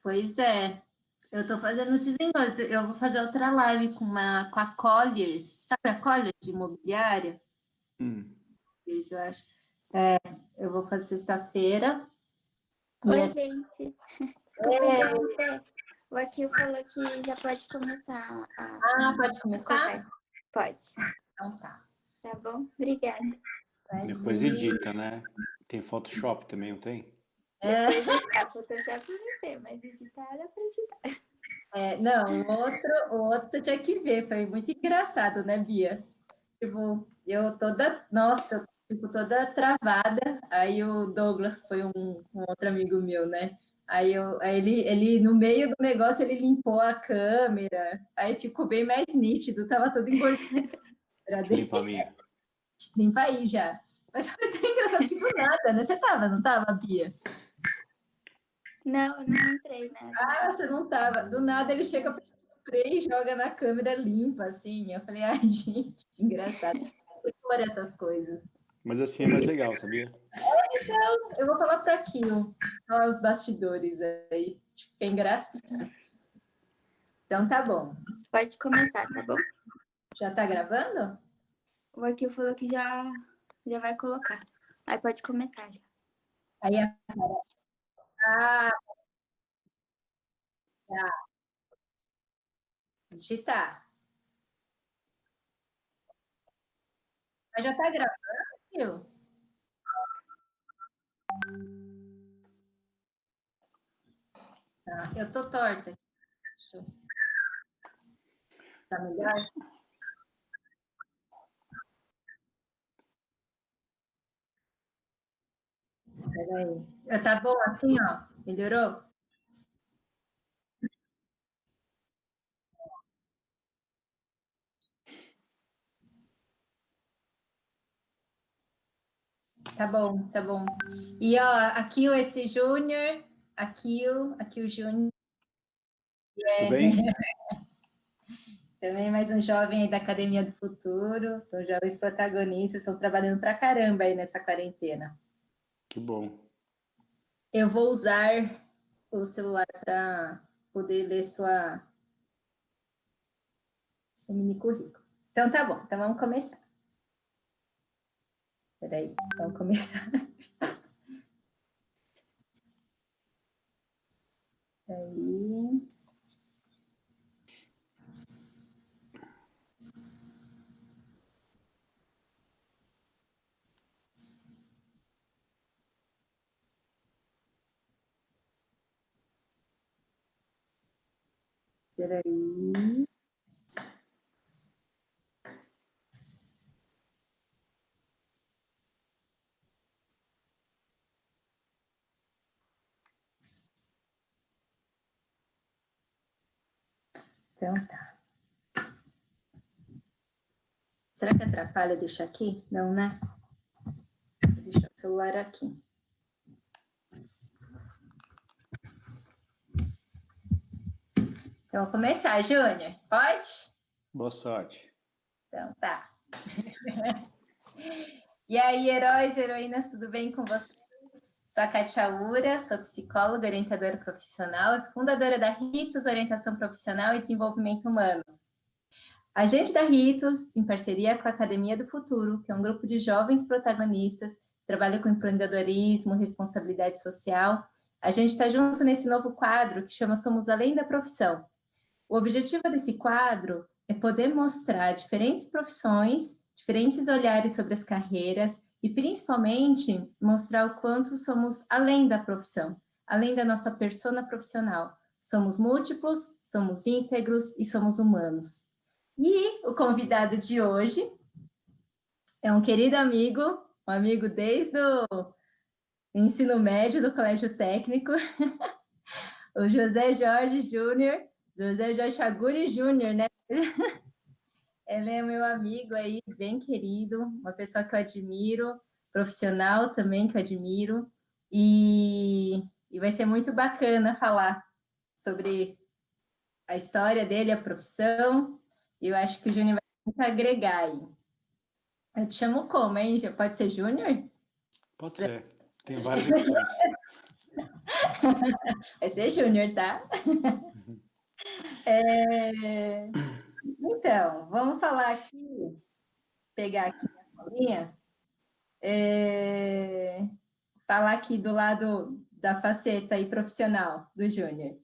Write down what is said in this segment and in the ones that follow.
Pois é. Eu tô fazendo esses encontros. Eu vou fazer outra live com a Colliers. Sabe a Colliers de imobiliária? Hum. Eles, eu acho. Eu vou fazer sexta-feira. E Oi, essa- gente. Desculpa interromper. O Akil falou que já pode começar pode a começar? conversa. Pode. Então tá. Tá bom? Obrigada. Depois edita, né? Tem Photoshop também, não tem? Depois editar. Photoshop eu não sei, mas editar dá pra editar. Não, o outro você tinha que ver. Foi muito engraçado, né, Bia? Tipo, eu toda, nossa, eu toda travada. Aí o Douglas, que foi um outro amigo meu, né? Aí ele, no meio do negócio, ele limpou a câmera. Aí ficou bem mais nítido, tava todo engordado. Deixa eu limpar a minha. Limpa aí já. Mas foi tão engraçado que do nada, né? Você tava, não tava, Bia? Não, eu não entrei nessa. Você não tava. Do nada ele chega pra e joga na câmera limpa, assim. Eu falei, ai, gente, que engraçado. Por essas coisas. Mas assim é mais legal, sabia? Eu vou falar para Kio, falar os bastidores aí. Acho que é engraçado. Então tá bom. Pode começar, tá bom? Já tá gravando? O Akil falou que já vai colocar. Aí pode começar já. Aí digitar. Mas já tá gravando, Kio? Tá. Eu tô torta. Tá melhor? Peraí. Tá bom assim, ó? Melhorou? Tá bom, tá bom. E ó, aqui esse Júnior, aqui o Júnior. Tudo bem? Também mais um jovem aí da Academia do Futuro. São jovens protagonistas, estão trabalhando pra caramba aí nessa quarentena. Que bom. Eu vou usar o celular para poder ler seu mini currículo. Então tá bom, então vamos começar. Peraí, vamos começar. Aí. Peraí. Então tá. Será que atrapalha deixar aqui? Não, né? Vou deixar o celular aqui. Então, vou começar, Júnior. Pode? Boa sorte. Então tá. E aí, heróis, heroínas, tudo bem com vocês? Sou a Katia Ura, sou psicóloga, orientadora profissional e fundadora da Ritos Orientação Profissional e Desenvolvimento Humano. A gente da Ritos, em parceria com a Academia do Futuro, que é um grupo de jovens protagonistas, trabalha com empreendedorismo, responsabilidade social. A gente está junto nesse novo quadro que chama Somos Além da Profissão. O objetivo desse quadro é poder mostrar diferentes profissões, diferentes olhares sobre as carreiras e, principalmente, mostrar o quanto somos além da profissão, além da nossa persona profissional. Somos múltiplos, somos íntegros e somos humanos. E o convidado de hoje é um querido amigo, um amigo desde o ensino médio do Colégio Técnico, o José Jorge Júnior, José Jorge Chaguri Júnior, né? Ele é meu amigo aí, bem querido, uma pessoa que eu admiro, profissional também que eu admiro, e vai ser muito bacana falar sobre a história dele, a profissão, e eu acho que o Júnior vai muito agregar aí. Eu te chamo como, hein? Já pode ser Júnior? Pode ser. Tem várias opções. Vai ser Júnior, tá? Então, vamos falar aqui, pegar aqui a colinha, falar aqui do lado da faceta aí profissional do Júnior.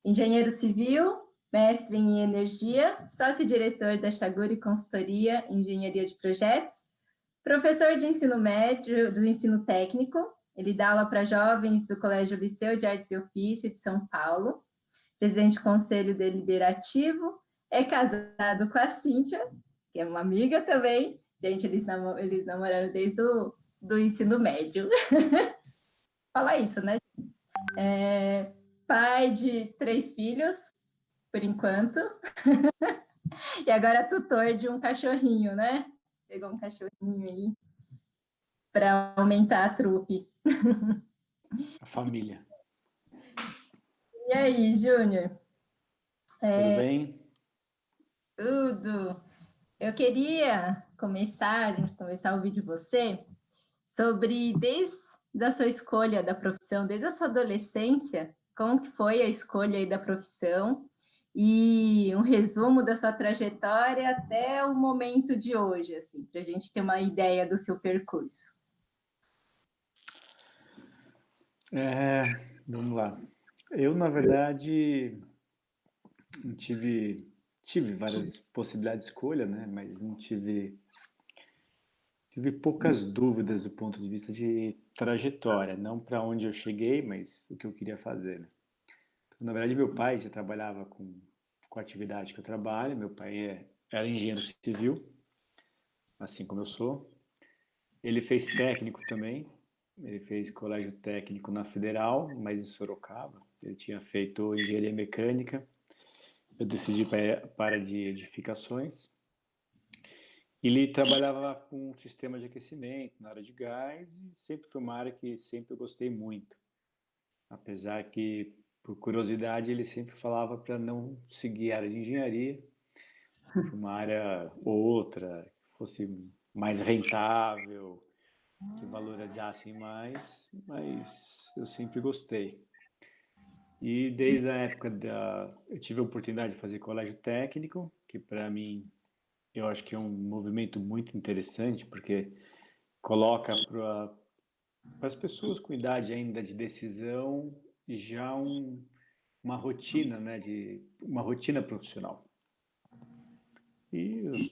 Engenheiro civil, mestre em energia, sócio-diretor da Chaguri Consultoria em Engenharia de Projetos, professor de ensino médio, do ensino técnico, ele dá aula para jovens do Colégio Liceu de Artes e Ofício de São Paulo, presidente do Conselho Deliberativo, é casado com a Cíntia, que é uma amiga também. Gente, eles namoraram desde o do ensino médio. Fala isso, né? Pai de 3 filhos, por enquanto. E agora tutor de um cachorrinho, né? Pegou um cachorrinho aí para aumentar a trupe. A família. E aí, Júnior? Tudo bem? Tudo. Eu queria começar a ouvir de você sobre, desde a sua escolha da profissão, desde a sua adolescência, como que foi a escolha aí da profissão e um resumo da sua trajetória até o momento de hoje, assim, para a gente ter uma ideia do seu percurso. Vamos lá. Eu, na verdade, tive várias possibilidades de escolha, né? Mas não tive poucas dúvidas do ponto de vista de trajetória, não para onde eu cheguei, mas o que eu queria fazer, né? Então, na verdade, meu pai já trabalhava com a atividade que eu trabalho. Meu pai era engenheiro civil, assim como eu sou. Ele fez técnico também. Ele fez colégio técnico na Federal, mas em Sorocaba. Ele tinha feito engenharia mecânica. Eu decidi para de edificações. Ele trabalhava com um sistema de aquecimento na área de gás e sempre foi uma área que sempre eu gostei muito. Apesar que, por curiosidade, ele sempre falava para não seguir a área de engenharia, para uma área ou outra, que fosse mais rentável, que valorizassem mais, mas eu sempre gostei. E desde a época eu tive a oportunidade de fazer colégio técnico, que para mim eu acho que é um movimento muito interessante, porque coloca para as pessoas com idade ainda de decisão já uma rotina, né, uma rotina profissional. E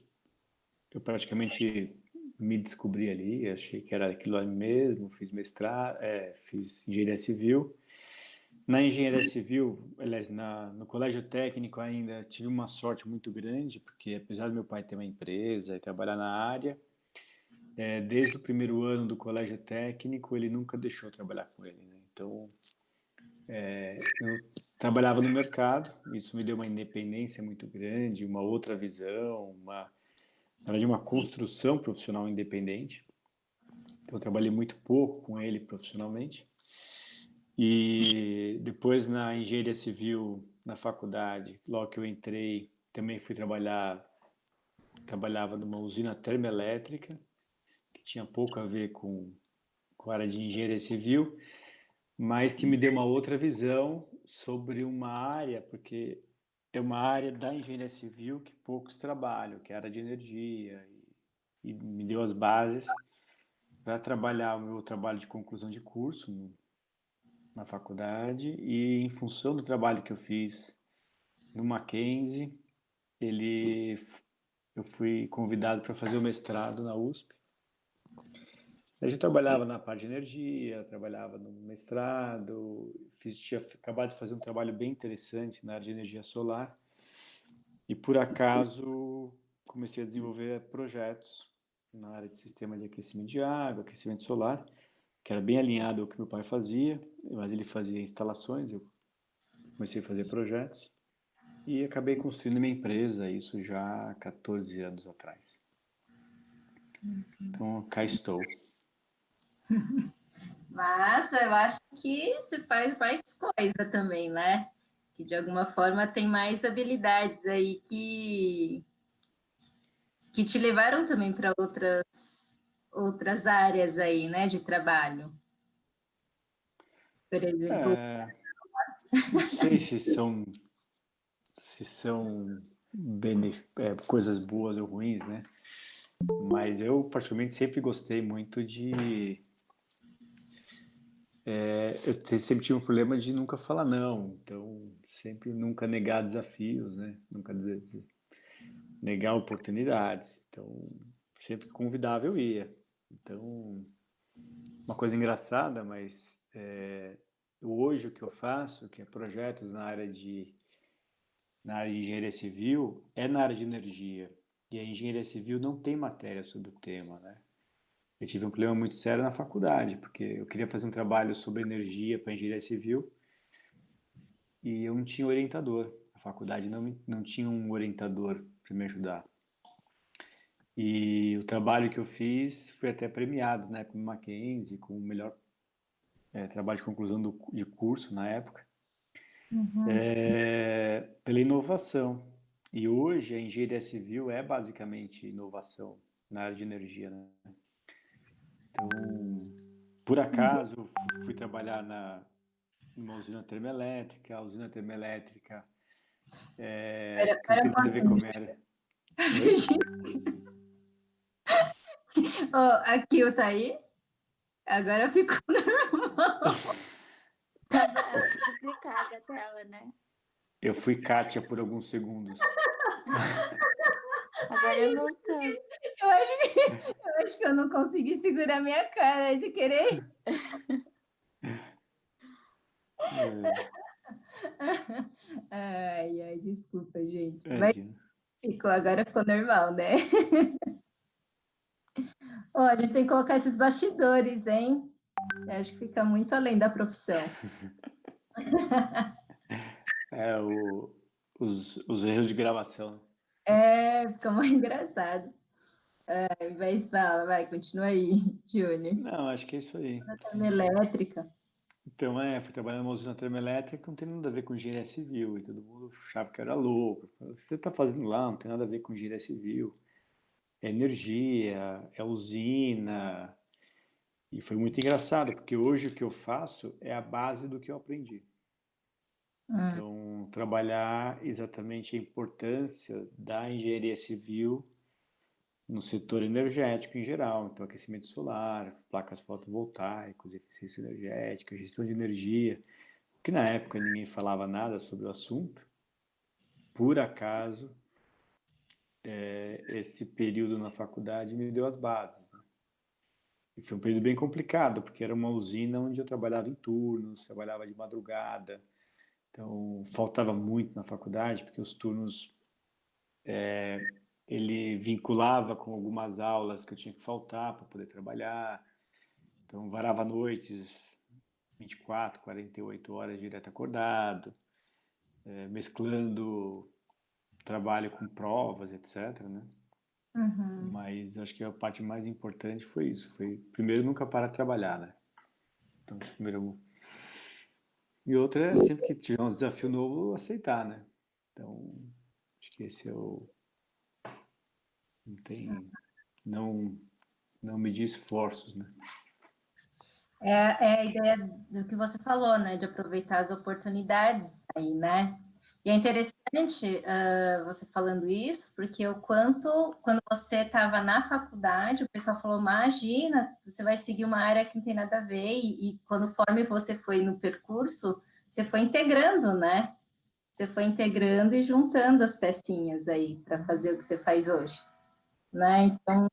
eu praticamente me descobri ali, achei que era aquilo ali mesmo, fiz mestrado, fiz engenharia civil. Na engenharia civil, aliás, no colégio técnico ainda tive uma sorte muito grande, porque apesar do meu pai ter uma empresa e trabalhar na área, desde o primeiro ano do colégio técnico, ele nunca deixou eu trabalhar com ele, né? Então, eu trabalhava no mercado, isso me deu uma independência muito grande, uma outra visão, na verdade, uma construção profissional independente. Então, eu trabalhei muito pouco com ele profissionalmente. E depois, na engenharia civil, na faculdade, logo que eu entrei, também fui trabalhava numa usina termoelétrica, que tinha pouco a ver com a área de engenharia civil, mas que me deu uma outra visão sobre uma área, porque é uma área da engenharia civil que poucos trabalham, que é a área de energia, e me deu as bases para trabalhar o meu trabalho de conclusão de curso na faculdade, e em função do trabalho que eu fiz no Mackenzie, ele, eu fui convidado para fazer o mestrado na USP. Eu já trabalhava na parte de energia, trabalhava no mestrado, tinha acabado de fazer um trabalho bem interessante na área de energia solar e, por acaso, comecei a desenvolver projetos na área de sistema de aquecimento de água, aquecimento solar, que era bem alinhado ao que meu pai fazia, mas ele fazia instalações, eu comecei a fazer projetos e acabei construindo minha empresa, isso já há 14 anos atrás. Então, cá estou. Mas eu acho que você faz mais coisa também, né? Que de alguma forma tem mais habilidades aí que te levaram também para outras áreas aí, né, de trabalho. por exemplo? Não sei se são coisas boas ou ruins, né? Mas eu, particularmente, sempre gostei muito de... sempre tive um problema de nunca falar não. Então, sempre nunca negar desafios, né? Nunca negar oportunidades. Então, sempre que convidava eu ia. Então, uma coisa engraçada, mas hoje o que eu faço, que é projetos na área de engenharia civil, é na área de energia. E a engenharia civil não tem matéria sobre o tema, né? Eu tive um problema muito sério na faculdade, porque eu queria fazer um trabalho sobre energia para engenharia civil e eu não tinha orientador. A faculdade não tinha um orientador para me ajudar. E o trabalho que eu fiz foi até premiado, né, com o Mackenzie, com o melhor trabalho de conclusão de curso na época, pela inovação. E hoje a engenharia civil é basicamente inovação na área de energia, né? Então, por acaso, fui trabalhar numa usina termoelétrica. A usina termoelétrica que não Para tem nada a ver com a minha área. Oi? Aqui o tá aí? Agora ficou normal. Tava Eu fui, duplicada a tela, né? eu fui Kátia por alguns segundos. Agora voltou. Eu acho que eu não consegui segurar minha cara de querer. É, Ai, ai, desculpa, gente. Mas imagina. agora ficou normal, né? Ó, a gente tem que colocar esses bastidores, hein? Eu acho que fica muito além da profissão. É, os erros de gravação. Fica muito engraçado. Mas fala, vai, continua aí, Júnior. Não, acho que é isso aí. Termoelétrica. Então, fui trabalhar numa usina termoelétrica que não tem nada a ver com engenharia civil, e todo mundo achava que eu era louco. Você está fazendo lá, não tem nada a ver com engenharia civil. É energia, é usina. E foi muito engraçado, porque hoje o que eu faço é a base do que eu aprendi. Então, trabalhar exatamente a importância da engenharia civil no setor energético em geral. Então, aquecimento solar, placas fotovoltaicas, eficiência energética, gestão de energia, que na época ninguém falava nada sobre o assunto. Por acaso, esse período na faculdade me deu as bases, né? E foi um período bem complicado, porque era uma usina onde eu trabalhava em turnos, trabalhava de madrugada, então faltava muito na faculdade, porque os turnos ele vinculava com algumas aulas que eu tinha que faltar para poder trabalhar, então varava noites, 24, 48 horas direto acordado, mesclando trabalho com provas, etc, né? Mas acho que a parte mais importante foi isso, foi primeiro nunca parar de trabalhar, né? Então, primeiro. E outra é sempre que tiver um desafio novo, aceitar, né? Então, acho que esse é o. Não tem. Não, não medir esforços, né? É a ideia do que você falou, né? De aproveitar as oportunidades aí, né? E é interessante você falando isso, porque o quanto, quando você estava na faculdade, o pessoal falou, imagina, você vai seguir uma área que não tem nada a ver, e conforme você foi no percurso, você foi integrando, né? Você foi integrando e juntando as pecinhas aí para fazer o que você faz hoje, né? Então,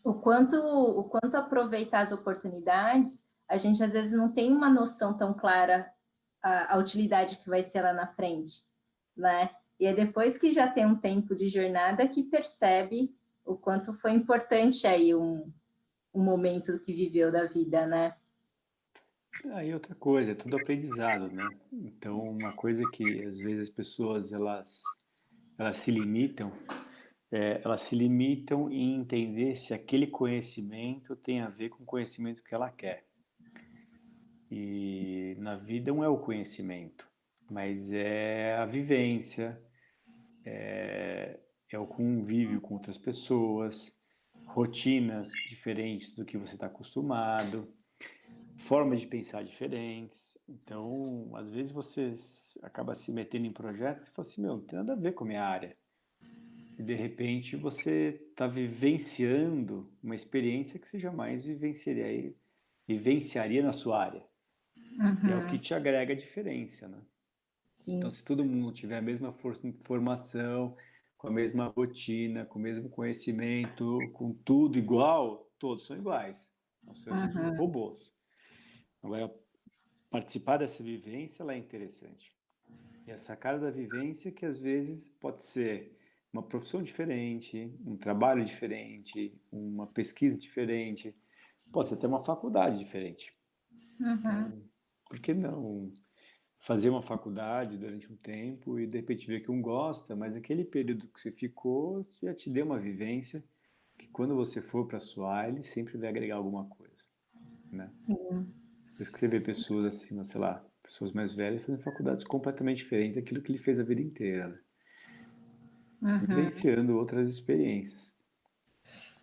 o quanto aproveitar as oportunidades, a gente às vezes não tem uma noção tão clara a utilidade que vai ser lá na frente, né? E é depois que já tem um tempo de jornada que percebe o quanto foi importante aí um momento que viveu da vida, né? Aí outra coisa, é tudo aprendizado, né? Então, uma coisa que às vezes as pessoas elas se limitam em entender se aquele conhecimento tem a ver com o conhecimento que ela quer. E na vida não é o conhecimento, mas é a vivência, é o convívio com outras pessoas, rotinas diferentes do que você está acostumado. formas de pensar diferentes. Então, às vezes você acaba se metendo em projetos e fala assim, meu, não tem nada a ver com a minha área. E de repente você está vivenciando uma experiência que você jamais vivenciaria na sua área. E é o que te agrega a diferença, né? Então, Sim. se todo mundo tiver a mesma formação, com a mesma rotina, com o mesmo conhecimento, com tudo igual, todos são iguais. Nós somos robôs. Agora, participar dessa vivência ela é interessante. E essa cara da vivência que às vezes pode ser uma profissão diferente, um trabalho diferente, uma pesquisa diferente, pode ser até uma faculdade diferente. Então, por que não fazer uma faculdade durante um tempo e de repente ver que um gosta, mas aquele período que você ficou já te deu uma vivência que quando você for para a sua área, ele sempre vai agregar alguma coisa, né? Sim. Por isso que você vê pessoas assim, sei lá, pessoas mais velhas fazendo faculdades completamente diferentes daquilo que ele fez a vida inteira, né? Vivenciando outras experiências.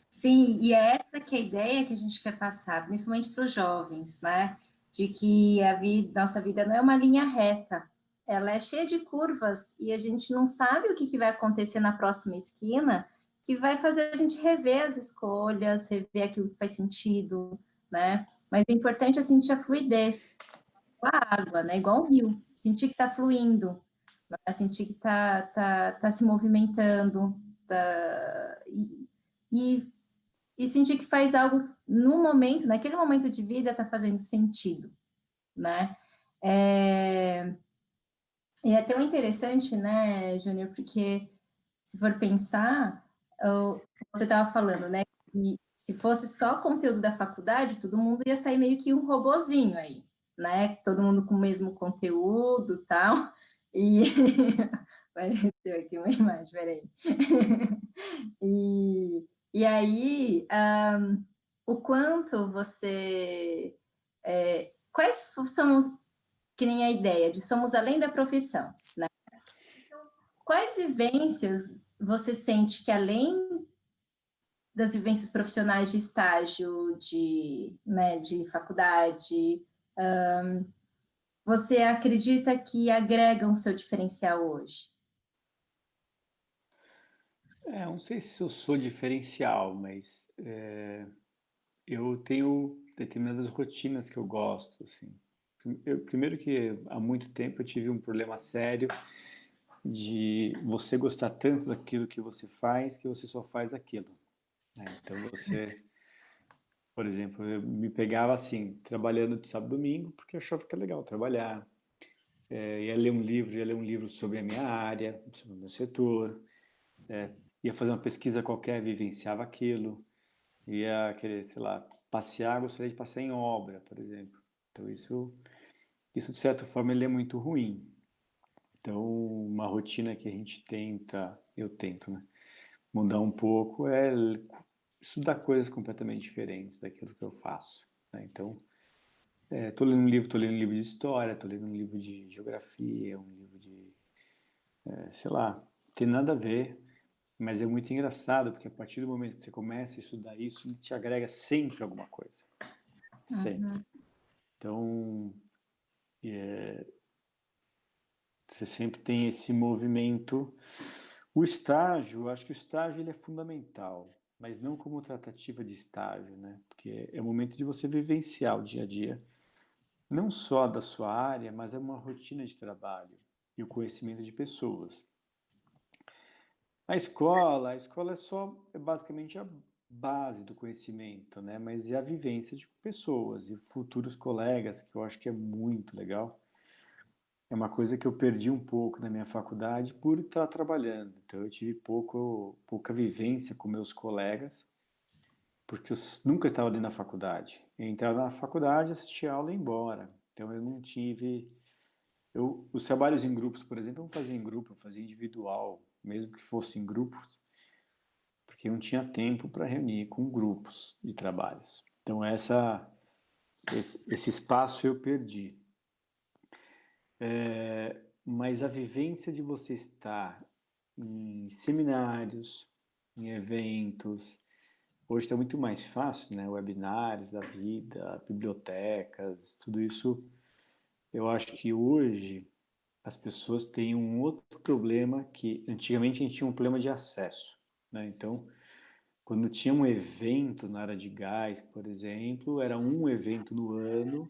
Sim, e é essa que é a ideia que a gente quer passar, principalmente para os jovens, né? De que nossa vida não é uma linha reta, ela é cheia de curvas e a gente não sabe o que vai acontecer na próxima esquina, que vai fazer a gente rever as escolhas, rever aquilo que faz sentido, né? Mas o importante é sentir a fluidez, a água, né? Igual um rio, sentir que está fluindo, né? Sentir que tá se movimentando, e e sentir que faz algo no momento, naquele momento de vida, está fazendo sentido, né? E é tão interessante, né, Júnior, porque se for pensar, você estava falando, né, que se fosse só conteúdo da faculdade, todo mundo ia sair meio que um robozinho aí, né? Todo mundo com o mesmo conteúdo e tal. E apareceu aqui uma imagem, peraí. E aí, o quanto você. Quais são os. Que nem a ideia de somos além da profissão, né? Quais vivências você sente que além das vivências profissionais de estágio, né, de faculdade, você acredita que agregam o seu diferencial hoje? Não sei se eu sou diferencial, mas eu tenho determinadas rotinas que eu gosto, assim. Primeiro que há muito tempo eu tive um problema sério de você gostar tanto daquilo que você só faz aquilo, né? Então você, por exemplo, eu me pegava assim, trabalhando de sábado e domingo, porque eu achava que é legal trabalhar. Ia ler um livro sobre a minha área, sobre o meu setor, ia fazer uma pesquisa qualquer, vivenciava aquilo, ia querer, sei lá, passear, gostaria de passear em obra, por exemplo. Então isso de certa forma ele é muito ruim. Então uma rotina que a gente tenta, eu tento, né, mudar um pouco é estudar coisas completamente diferentes daquilo que eu faço, né? Então tô lendo um livro de história, tô lendo um livro de geografia, um livro de, sei lá, tem nada a ver, mas é muito engraçado porque a partir do momento que você começa a estudar isso, ele te agrega sempre alguma coisa, sempre. Então, você sempre tem esse movimento. O estágio, acho que o estágio ele é fundamental, mas não como tratativa de estágio, né? Porque é o momento de você vivenciar o dia a dia, não só da sua área, mas é uma rotina de trabalho e o conhecimento de pessoas. A escola é basicamente a base do conhecimento, né? Mas é a vivência de pessoas e futuros colegas, que eu acho que é muito legal. É uma coisa que eu perdi um pouco na minha faculdade por estar trabalhando. Então eu tive pouca vivência com meus colegas, porque eu nunca estava dentro da faculdade. Eu entrava na faculdade, assistia aula e ia embora. Então eu não tive. Os trabalhos em grupos, por exemplo, eu não fazia em grupo, eu fazia individual, mesmo que fosse em grupos, porque eu não tinha tempo para reunir com grupos de trabalhos. Então esse espaço eu perdi. Mas a vivência de você estar em seminários, em eventos, hoje está muito mais fácil, né? Webinars da vida, bibliotecas, tudo isso. Eu acho que hoje as pessoas têm um outro problema que antigamente a gente tinha um problema de acesso, né? Então, quando tinha um evento na área de gás, por exemplo, era um evento no ano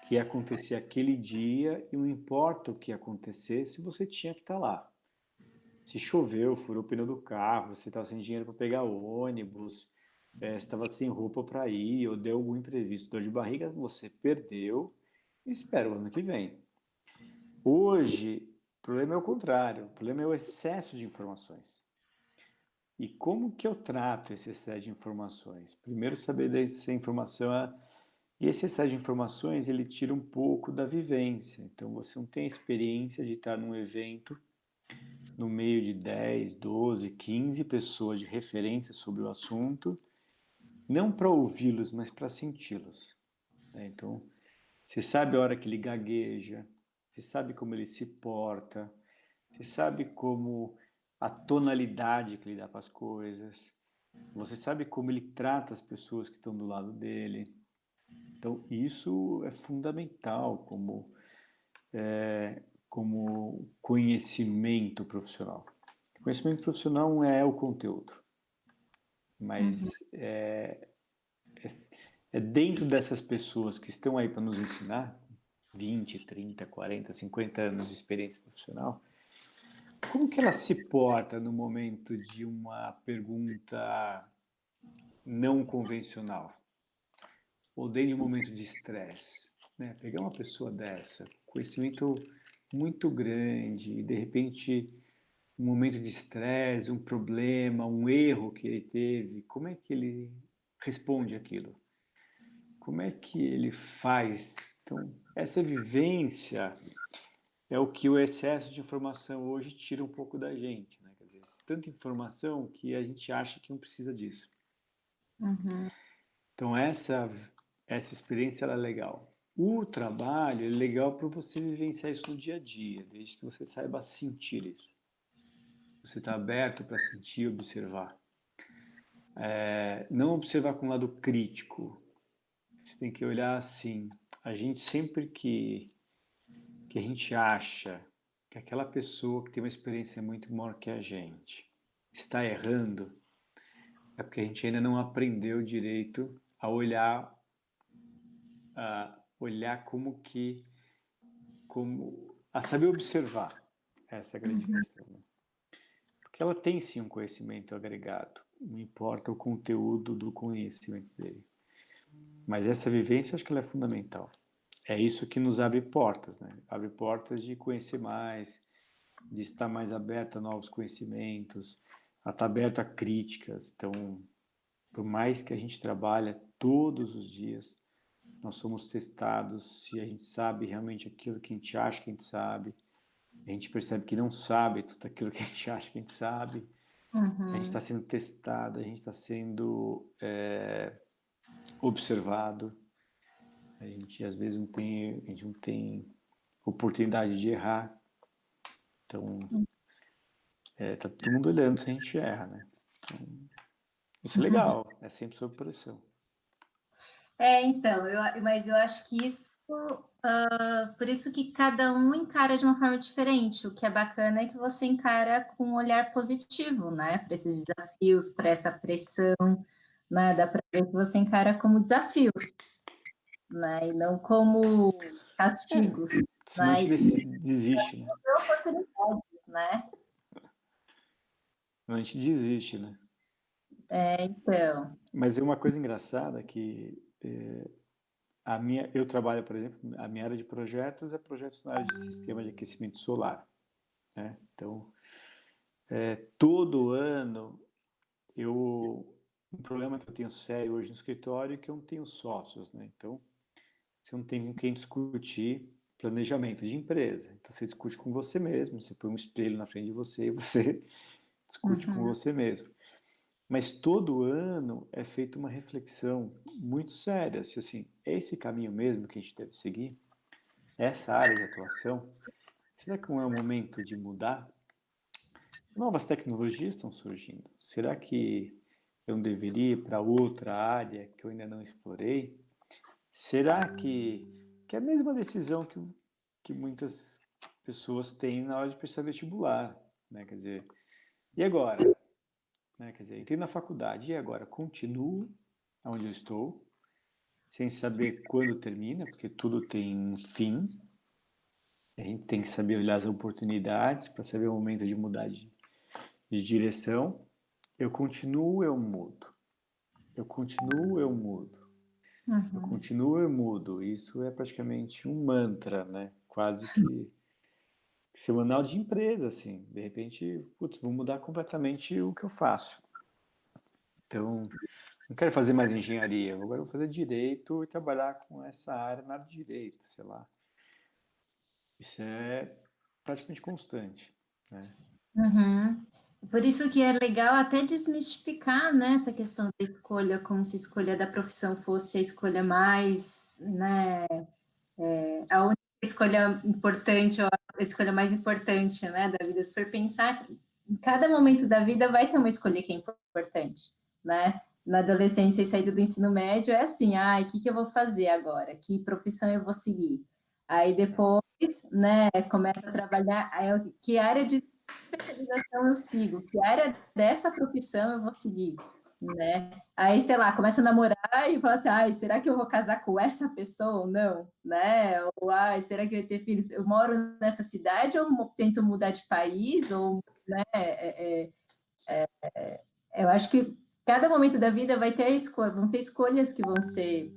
que ia acontecer aquele dia e não importa o que acontecesse, você tinha que estar lá. Se choveu, furou o pneu do carro, você estava sem dinheiro para pegar o ônibus, você estava sem roupa para ir, ou deu algum imprevisto, dor de barriga, você perdeu e espera o ano que vem. Hoje, o problema é o contrário, o problema é o excesso de informações. E como que eu trato esse excesso de informações? Primeiro, saber dessa informação. E esse excesso de informações, ele tira um pouco da vivência. Então, você não tem a experiência de estar num evento no meio de 10, 12, 15 pessoas de referência sobre o assunto, não para ouvi-los, mas para senti-los. Então, você sabe a hora que ele gagueja, você sabe como ele se porta, você sabe como a tonalidade que ele dá para as coisas, você sabe como ele trata as pessoas que estão do lado dele. Então, isso é fundamental como conhecimento profissional. Conhecimento profissional não é o conteúdo, Uhum. mas é dentro dessas pessoas que estão aí para nos ensinar, 20, 30, 40, 50 anos de experiência profissional, como que ela se porta no momento de uma pergunta não convencional? Ou dentro de um momento de estresse? Né? Pegar uma pessoa dessa, conhecimento muito grande, e de repente um momento de estresse, um problema, um erro que ele teve, como é que ele responde aquilo? Como é que ele faz? Então, essa vivência é o que o excesso de informação hoje tira um pouco da gente, né? Quer dizer, tanta informação que a gente acha que não precisa disso. Uhum. Então, essa experiência ela é legal. O trabalho é legal para você vivenciar isso no dia a dia, desde que você saiba sentir isso. Você está aberto para sentir e observar. Não observar com um lado crítico. Você tem que olhar assim. A gente sempre que a gente acha que aquela pessoa que tem uma experiência muito maior que a gente está errando, é porque a gente ainda não aprendeu direito a olhar a saber observar. Essa é a grande Uhum. questão, né? Porque ela tem sim um conhecimento agregado, não importa o conteúdo do conhecimento dele. Mas essa vivência eu acho que ela é fundamental. É isso que nos abre portas, né? Abre portas de conhecer mais, de estar mais aberto a novos conhecimentos, a estar aberto a críticas. Então, por mais que a gente trabalhe todos os dias, nós somos testados se a gente sabe realmente aquilo que a gente acha que a gente sabe. A gente percebe que não sabe tudo aquilo que a gente acha que a gente sabe. A gente está Uhum. sendo testado, a gente está sendo observado. A gente às vezes não tem oportunidade de errar. Então, tá todo mundo olhando se a gente erra, né? Isso é legal, é sempre sob pressão. Então, mas eu acho que isso, por isso que cada um encara de uma forma diferente. O que é bacana é que você encara com um olhar positivo, né? Para esses desafios, para essa pressão, né? Dá para ver que você encara como desafios, né? E não como castigos, Senão a né? gente E sim desiste, né? oportunidades, né? Senão a gente desiste, né? Então. Mas é uma coisa engraçada que eu trabalho, por exemplo, a minha área de projetos é projetos na área de sistema de aquecimento solar, né? Então, todo ano um problema que eu tenho sério hoje no escritório é que eu não tenho sócios, né? Então, você não tem com quem discutir planejamento de empresa. Então, você discute com você mesmo, você põe um espelho na frente de você e você discute com Uhum. você mesmo. Mas todo ano é feita uma reflexão muito séria, se assim, é esse caminho mesmo que a gente deve seguir? Essa área de atuação? Será que não é o momento de mudar? Novas tecnologias estão surgindo. Será que eu não deveria ir para outra área que eu ainda não explorei? Será que é a mesma decisão que muitas pessoas têm na hora de prestar vestibular, né? Quer dizer, e agora? Né? Quer dizer, entrei na faculdade, e agora? Continuo onde eu estou, sem saber quando termina, porque tudo tem um fim. A gente tem que saber olhar as oportunidades para saber o momento de mudar de direção. Eu continuo, eu mudo. Eu continuo, eu mudo. Eu Uhum. continuo, eu mudo. Isso é praticamente um mantra, né? Quase que semanal de empresa, assim. De repente, putz, vou mudar completamente o que eu faço. Então, não quero fazer mais engenharia, agora vou fazer direito e trabalhar com essa área na área de direito, sei lá. Isso é praticamente constante, né? Uhum. Por isso que é legal até desmistificar, né, essa questão da escolha, como se a escolha da profissão fosse a escolha mais, né, a única escolha importante, ou a escolha mais importante, né, da vida. Se for pensar, em cada momento da vida vai ter uma escolha que é importante, né? Na adolescência e saída do ensino médio é assim, ai, o que que eu vou fazer agora? Que profissão eu vou seguir? Aí depois, né, começa a trabalhar, que área de especialização eu sigo? Que área dessa profissão eu vou seguir? Né? Aí, sei lá, começa a namorar e fala assim, ai, será que eu vou casar com essa pessoa ou não? Né? Ou, ai, será que eu vou ter filhos? Eu moro nessa cidade ou tento mudar de país? Ou, né? Eu acho que cada momento da vida vai ter escolha, vão ter escolhas que vão ser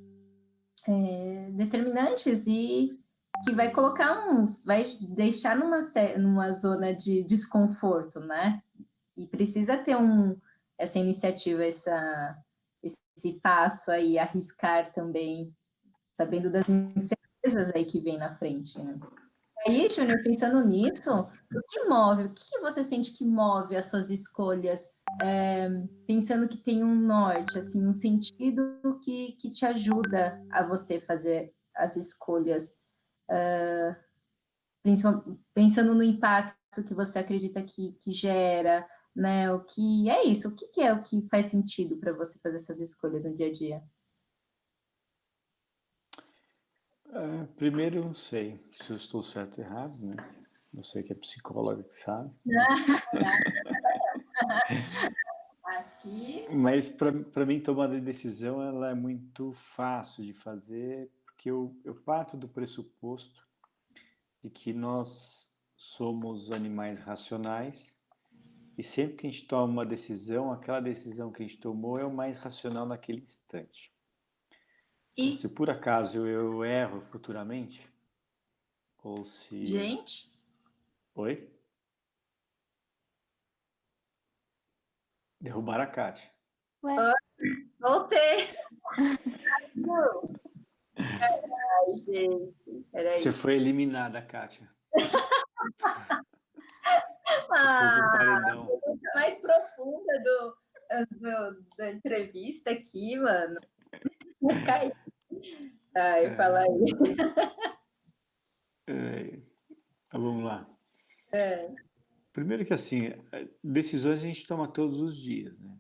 determinantes e que vai colocar uns, vai deixar numa zona de desconforto, né? E precisa ter essa iniciativa, esse passo aí, arriscar também, sabendo das incertezas aí que vem na frente, né? Aí, Júnior, pensando nisso, o que você sente que move as suas escolhas, pensando que tem um norte, assim, um sentido que te ajuda a você fazer as escolhas, pensando no impacto que você acredita que gera, né? O que é isso? Que é o que faz sentido para você fazer essas escolhas no dia a dia? Primeiro, eu não sei se eu estou certo ou errado, né? Você que é psicóloga que sabe. Mas, Aqui. mas para mim, tomar a decisão ela é muito fácil de fazer, porque eu parto do pressuposto de que nós somos animais racionais e sempre que a gente toma uma decisão, aquela decisão que a gente tomou é o mais racional naquele instante. Então, E, se por acaso eu erro futuramente, ou se... gente, Oi? Derrubar a Kátia. Ué, voltei. Ai, gente, Você peraí. foi eliminada, Kátia. Você foi pro Ah, paredão. mais profunda da entrevista aqui, mano. Cai. Ai, fala É, aí. é, vamos lá. É. Primeiro que assim, decisões a gente toma todos os dias, né?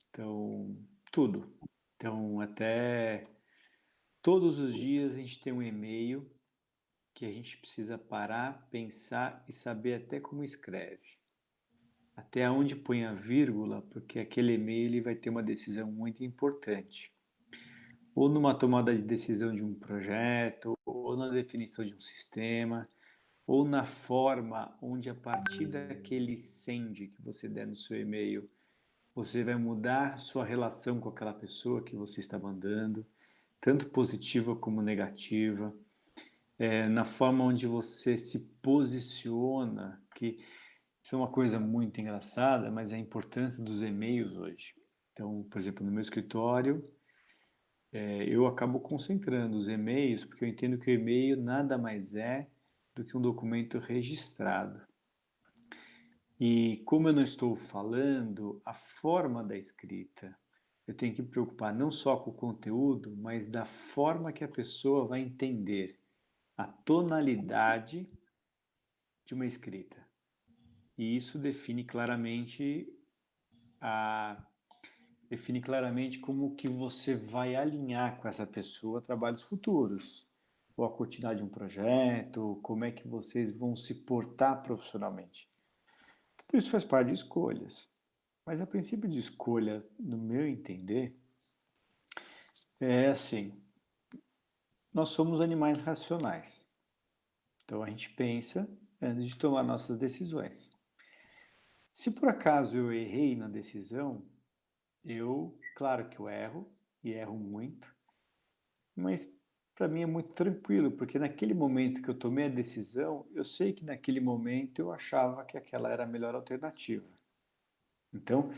Então, tudo. Então, até todos os dias a gente tem um e-mail que a gente precisa parar, pensar e saber até como escreve. Até onde põe a vírgula, porque aquele e-mail ele vai ter uma decisão muito importante. Ou numa tomada de decisão de um projeto, ou na definição de um sistema, ou na forma onde a partir daquele send que você der no seu e-mail, você vai mudar sua relação com aquela pessoa que você está mandando, tanto positiva como negativa, na forma onde você se posiciona, que isso é uma coisa muito engraçada, mas é a importância dos e-mails hoje. Então, por exemplo, no meu escritório, eu acabo concentrando os e-mails, porque eu entendo que o e-mail nada mais é do que um documento registrado. E como eu não estou falando, a forma da escrita, eu tenho que me preocupar não só com o conteúdo, mas da forma que a pessoa vai entender a tonalidade de uma escrita. E isso define claramente a define claramente como que você vai alinhar com essa pessoa trabalhos futuros, ou a continuidade de um projeto, como é que vocês vão se portar profissionalmente. Tudo isso faz parte de escolhas. Mas a princípio de escolha, no meu entender, é assim, nós somos animais racionais. Então a gente pensa antes de tomar nossas decisões. Se por acaso eu errei na decisão, claro que eu erro, e erro muito, mas para mim é muito tranquilo, porque naquele momento que eu tomei a decisão, eu sei que naquele momento eu achava que aquela era a melhor alternativa. Então,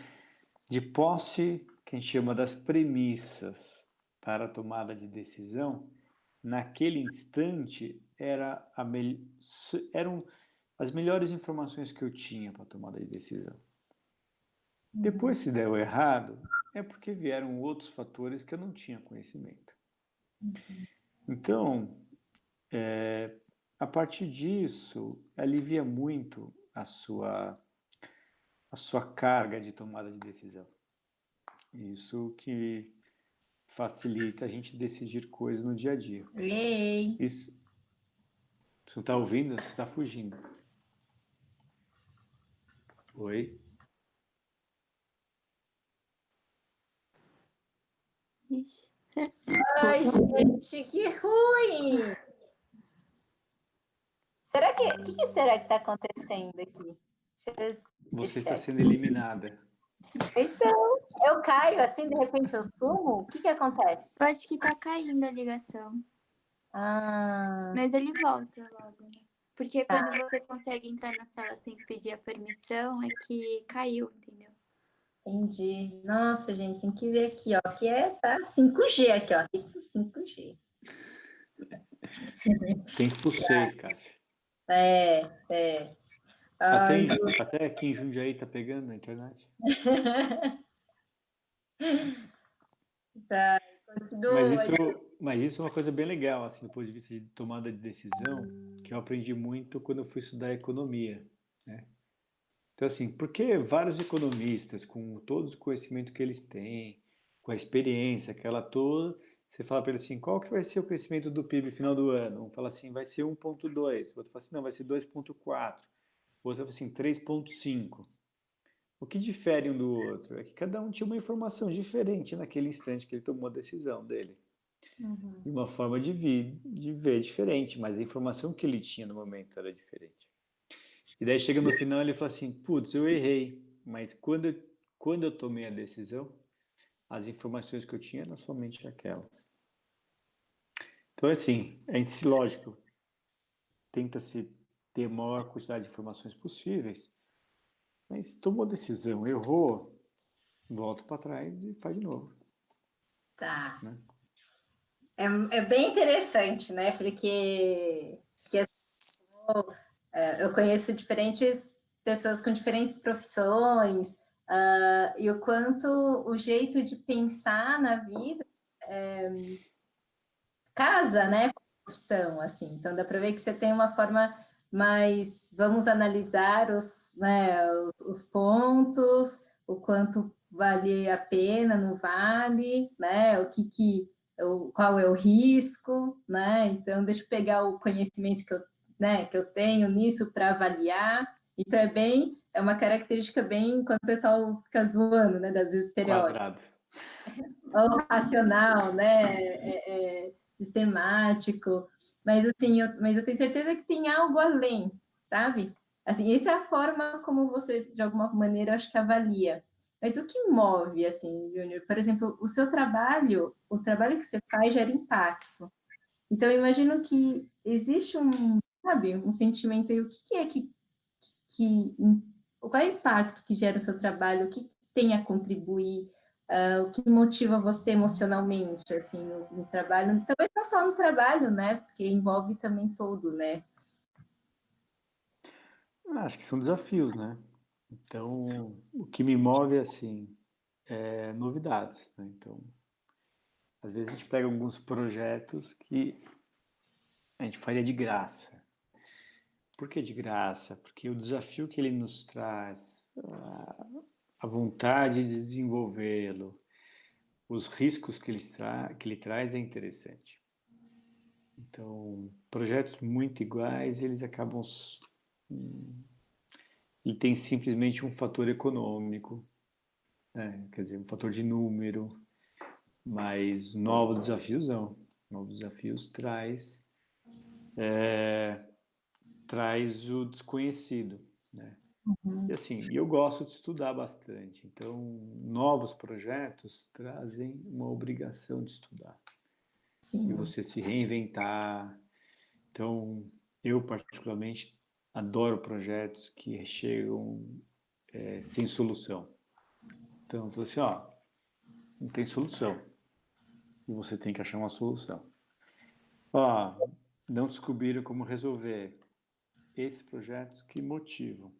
de posse, que a gente chama das premissas para a tomada de decisão, naquele instante eram as melhores informações que eu tinha para a tomada de decisão. Depois, se deu errado, é porque vieram outros fatores que eu não tinha conhecimento. Então, a partir disso, alivia muito a sua carga de tomada de decisão. Isso que facilita a gente decidir coisas no dia a dia. Ei, Isso, você não está ouvindo? Você está fugindo. Oi? Ixi, será? ai, Voltou? gente, que ruim! Será que, o que será que está acontecendo aqui? Deixa eu Você está deixar aqui. sendo eliminada. Então, eu caio assim, de repente eu sumo, o que acontece? Eu acho que tá caindo a ligação. Ah, Mas ele volta logo, né? Porque quando você consegue entrar na sala sem pedir a permissão, é que caiu, entendeu? entendi. Nossa, gente, tem que ver aqui, ó, que tá 5G aqui, ó, Rito 5G. Tem por 6, Kátia. É. Ai, Até aqui em Jundiaí tá pegando na internet. tá, Mas continua. isso, mas isso é uma coisa bem legal, assim, do ponto de vista de tomada de decisão, que eu aprendi muito quando eu fui estudar economia, né? Então, assim, porque vários economistas, com todo o conhecimento que eles têm, com a experiência, aquela toda, você fala para eles assim, qual que vai ser o crescimento do PIB no final do ano? Um fala assim, vai ser 1,2. O outro fala assim, não, vai ser 2,4. O outro fala assim, 3,5. O que difere um do outro é que cada um tinha uma informação diferente naquele instante que ele tomou a decisão dele. Uhum. E uma forma de ver diferente, mas a informação que ele tinha no momento era diferente. E daí chega no final ele fala assim, putz, eu errei, mas quando eu tomei a decisão, as informações que eu tinha eram somente aquelas. Então, assim, a gente, lógico, tenta-se ter a maior quantidade de informações possíveis, mas tomou decisão, errou, volta para trás e faz de novo. Tá. Né? É bem interessante, né? Porque eu conheço diferentes pessoas com diferentes profissões, e o quanto o jeito de pensar na vida casa, né, com a profissão, assim. Então dá para ver que você tem uma forma mais, vamos analisar os pontos, o quanto vale a pena, não vale, né? Qual é o risco, né? Então deixa eu pegar o conhecimento que eu tenho nisso para avaliar. Então é uma característica bem quando o pessoal fica zoando, né, das estereótipos Quadrado. ou racional, né? Sistemático. Mas assim, eu tenho certeza que tem algo além, sabe? Assim, essa é a forma como você, de alguma maneira, acho que avalia. Mas o que move, assim, Júnior? Por exemplo, o trabalho que você faz gera impacto. Então, eu imagino que existe sabe, um sentimento aí, o que é que qual é o impacto que gera o seu trabalho, o que tem a contribuir, o que motiva você emocionalmente, assim, no trabalho, talvez não só no trabalho, né, porque envolve também todo, né. Acho que são desafios, né? Então, o que me move, assim, é novidades, né? Então, às vezes a gente pega alguns projetos que a gente faria de graça. Por que de graça? Porque o desafio que ele nos traz, a vontade de desenvolvê-lo, os riscos que ele traz é interessante. Então, projetos muito iguais, eles acabam... Ele tem simplesmente um fator econômico, né? Quer dizer, um fator de número, mas novos desafios não. Novos desafios traz o desconhecido, né? E assim, eu gosto de estudar bastante, então novos projetos trazem uma obrigação de estudar e Sim. você se reinventar. Então, eu particularmente adoro projetos que chegam sem solução. Então, eu falo assim, ó, não tem solução e você tem que achar uma solução. Ó, não descobriram como resolver esses projetos que motivam.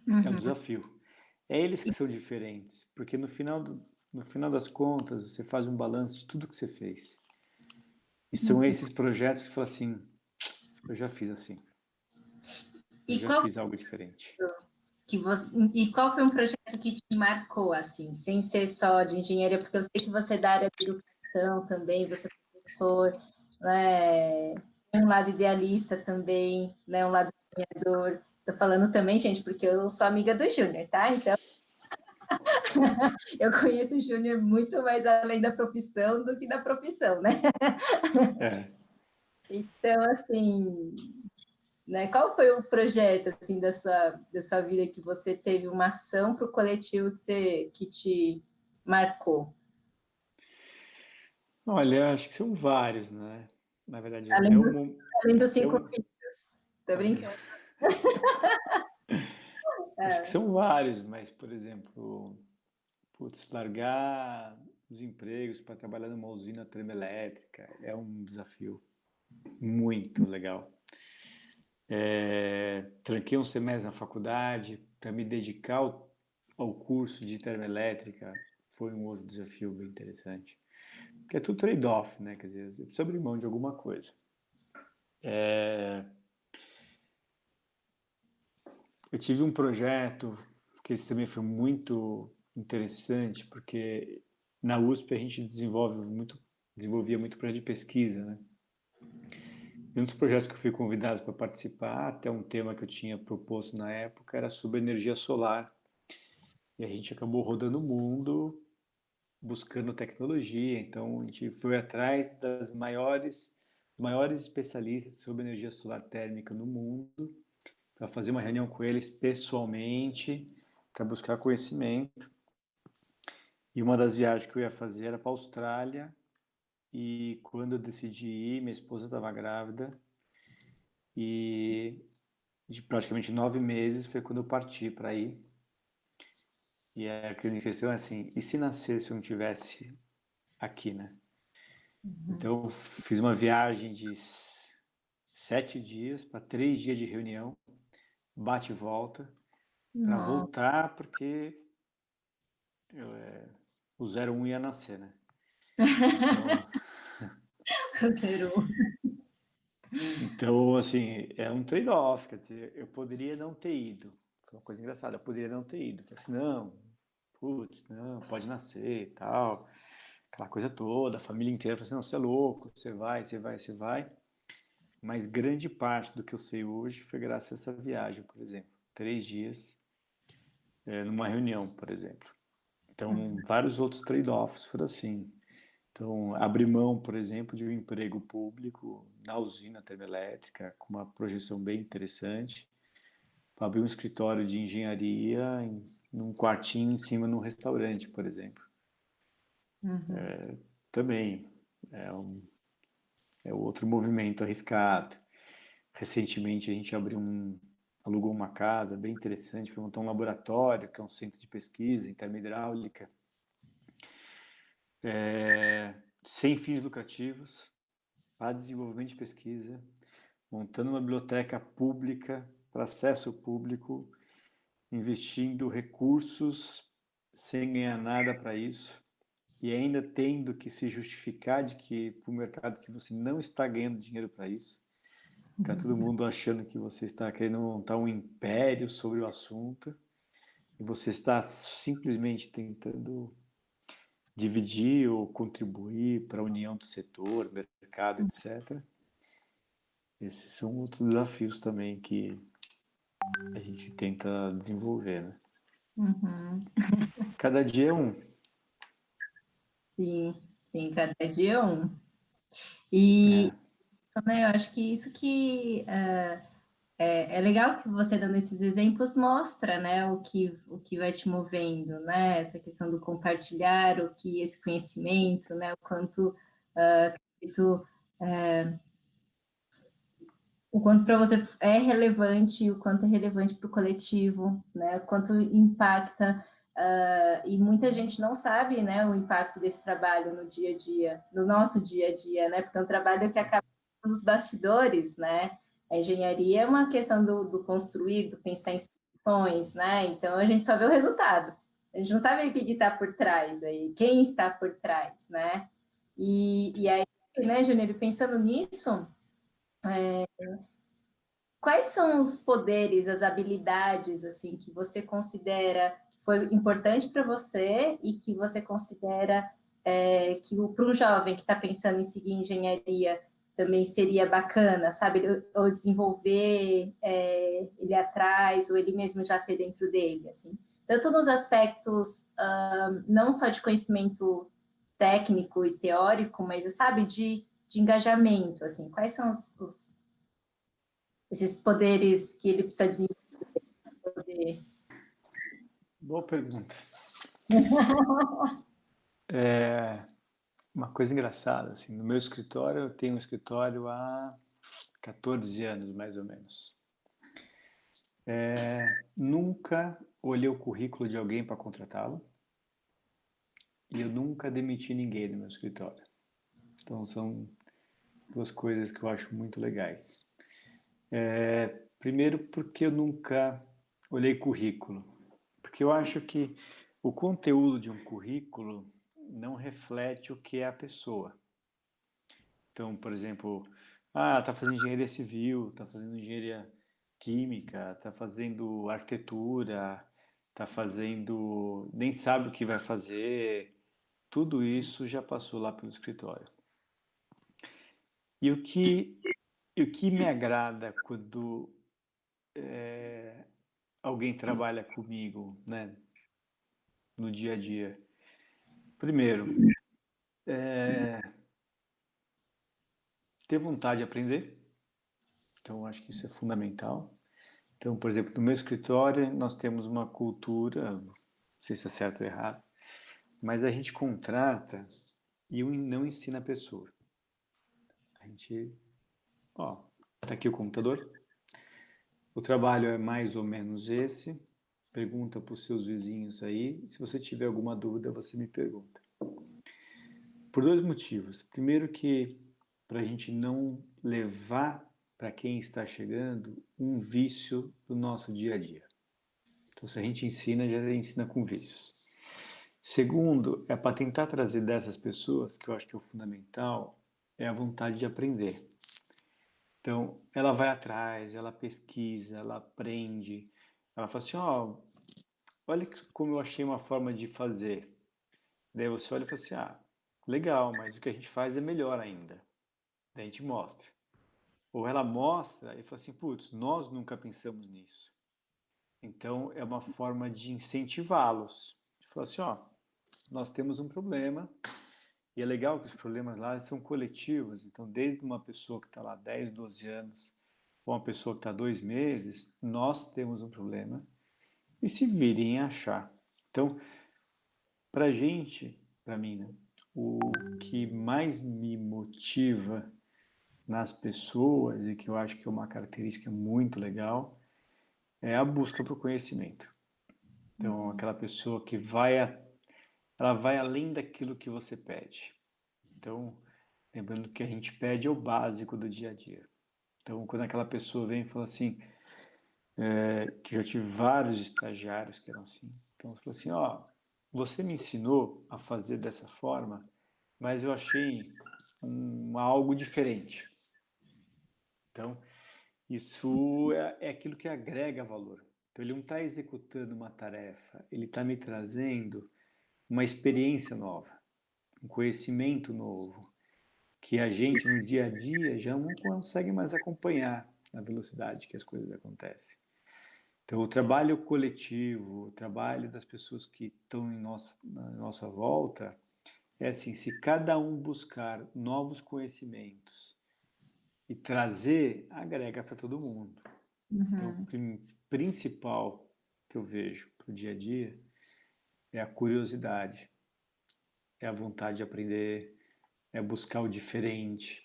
É um desafio. É eles que são diferentes, porque no final das contas, você faz um balanço de tudo que você fez. E são esses projetos que falam assim, eu já fiz assim, eu E já qual fiz algo diferente. e qual foi um projeto que te marcou, assim, sem ser só de engenharia, porque eu sei que você é da área de educação também, você é professor, né? Tem um lado idealista também, né? Um lado sonhador. Estou falando também, gente, porque eu sou amiga do Júnior, tá? Então, eu conheço o Júnior muito mais além da profissão do que da profissão, né? É. Então, assim, né? Qual foi o projeto assim da sua vida que você teve uma ação para o coletivo que te marcou? Olha, acho que são vários, né? Na verdade, Além dos, além dos até cinco um, filhos. Tô brincando. acho que são vários, mas, por exemplo, putz, largar os empregos para trabalhar numa usina termoelétrica é um desafio muito legal. Tranquei um semestre na faculdade para me dedicar ao curso de termoelétrica, foi um outro desafio bem interessante. Porque é tudo trade-off, né? Quer dizer, eu preciso abrir mão de alguma coisa. Eu tive um projeto que esse também foi muito interessante, porque na USP a gente desenvolvia muito projeto de pesquisa, né? E um dos projetos que eu fui convidado para participar, até um tema que eu tinha proposto na época, era sobre energia solar. E a gente acabou rodando o mundo buscando tecnologia, então a gente foi atrás maiores especialistas sobre energia solar térmica no mundo, para fazer uma reunião com eles pessoalmente, para buscar conhecimento. E uma das viagens que eu ia fazer era para a Austrália, e quando eu decidi ir, minha esposa estava grávida, e de praticamente 9 meses foi quando eu parti para ir. E a grande questão é assim, e se nascesse eu não tivesse aqui, né? Então, fiz uma viagem de 7 dias para 3 dias de reunião, bate e volta, para Nossa, voltar, porque o 01 ia nascer, né? Então, zero. então, assim, é um trade-off, quer dizer, eu poderia não ter ido. Foi uma coisa engraçada, eu poderia não ter ido. Falei assim, não, putz, não, pode nascer e tal, aquela coisa toda, a família inteira falou assim, não, você é louco, você vai, você vai, você vai. Mas grande parte do que eu sei hoje foi graças a essa viagem, por exemplo. 3 dias numa reunião, por exemplo. Então, vários outros trade-offs foram assim. Então, abrir mão, por exemplo, de um emprego público na usina termoelétrica, com uma projeção bem interessante, para abrir um escritório de engenharia num quartinho em cima num restaurante, por exemplo. Também é outro movimento arriscado. Recentemente a gente alugou uma casa bem interessante para montar um laboratório, que é um centro de pesquisa em termohidráulica, sem fins lucrativos, para desenvolvimento de pesquisa, montando uma biblioteca pública para acesso público, investindo recursos sem ganhar nada para isso e ainda tendo que se justificar de que para o mercado que você não está ganhando dinheiro para isso. Fica todo mundo achando que você está querendo montar um império sobre o assunto e você está simplesmente tentando dividir ou contribuir para a união do setor, mercado, etc. Esses são outros desafios também que a gente tenta desenvolver, né? Uhum. Cada dia é um. Sim, sim, cada dia é um. E, É. né, eu acho que isso que é legal que você dando esses exemplos mostra, né, o que vai te movendo, né, essa questão do compartilhar, o que esse conhecimento, né, o quanto tu, o quanto para você é relevante, o quanto é relevante para o coletivo, né, o quanto impacta, e muita gente não sabe, né, o impacto desse trabalho no dia a dia, no nosso dia a dia, né, porque é um trabalho que acaba nos bastidores, né, a engenharia é uma questão do construir, do pensar em soluções, né, então a gente só vê o resultado, a gente não sabe o que está por trás aí, quem está por trás, né, e aí, né, Júnior, pensando nisso, quais são os poderes, as habilidades assim que você considera que foi importante para você e que você considera que para um jovem que está pensando em seguir engenharia também seria bacana, sabe? Ou desenvolver ele atrás, ou ele mesmo já ter dentro dele, assim. Tanto nos aspectos não só de conhecimento técnico e teórico, mas, sabe, de engajamento, assim. Quais são esses poderes que ele precisa desenvolver? Boa pergunta. Uma coisa engraçada, assim, no meu escritório, eu tenho um escritório há 14 anos, mais ou menos. Nunca olhei o currículo de alguém para contratá-lo e eu nunca demiti ninguém no meu escritório. Então, são duas coisas que eu acho muito legais. Primeiro, porque eu nunca olhei currículo. Porque eu acho que o conteúdo de um currículo não reflete o que é a pessoa. Então, por exemplo, tá fazendo engenharia civil, tá fazendo engenharia química, tá fazendo arquitetura, tá fazendo, nem sabe o que vai fazer. Tudo isso já passou lá pelo escritório. E o que me agrada quando alguém trabalha comigo, né, no dia a dia? Primeiro, ter vontade de aprender. Então, acho que isso é fundamental. Então, por exemplo, no meu escritório, nós temos uma cultura, não sei se é certo ou errado, mas a gente contrata e não ensina a pessoa. A gente, tá aqui o computador, o trabalho é mais ou menos esse, pergunta para os seus vizinhos aí, se você tiver alguma dúvida, você me pergunta. Por dois motivos. Primeiro que para a gente não levar para quem está chegando um vício do nosso dia a dia. Então, se a gente ensina, já ensina com vícios. Segundo, é para tentar trazer dessas pessoas, que eu acho que é o fundamental, é a vontade de aprender. Então, ela vai atrás, ela pesquisa, ela aprende, ela fala assim, olha como eu achei uma forma de fazer. Daí você olha e fala assim, legal, mas o que a gente faz é melhor ainda. Daí a gente mostra. Ou ela mostra e fala assim, putz, nós nunca pensamos nisso. Então, é uma forma de incentivá-los. De falar assim, nós temos um problema, e é legal que os problemas lá são coletivos. Então, desde uma pessoa que está lá 10, 12 anos, ou uma pessoa que está 2 meses, nós temos um problema, e se virem a achar. Então, para a gente, para mim, né, o que mais me motiva nas pessoas, e que eu acho que é uma característica muito legal, é a busca por conhecimento. Então, aquela pessoa que ela vai além daquilo que você pede. Então, lembrando que a gente pede é o básico do dia a dia. Então, quando aquela pessoa vem e fala assim, que já tive vários estagiários que eram assim. Então, você falou assim, você me ensinou a fazer dessa forma, mas eu achei algo diferente. Então, isso é aquilo que agrega valor. Então, ele não está executando uma tarefa, ele está me trazendo uma experiência nova. um conhecimento novo, que a gente no dia a dia já não consegue mais acompanhar na velocidade que as coisas acontecem. Então, o trabalho coletivo, o trabalho das pessoas que estão na nossa volta, é assim, se cada um buscar novos conhecimentos e trazer, agrega para todo mundo. Então, o principal que eu vejo para o dia a dia é a curiosidade, é a vontade de aprender, é buscar o diferente,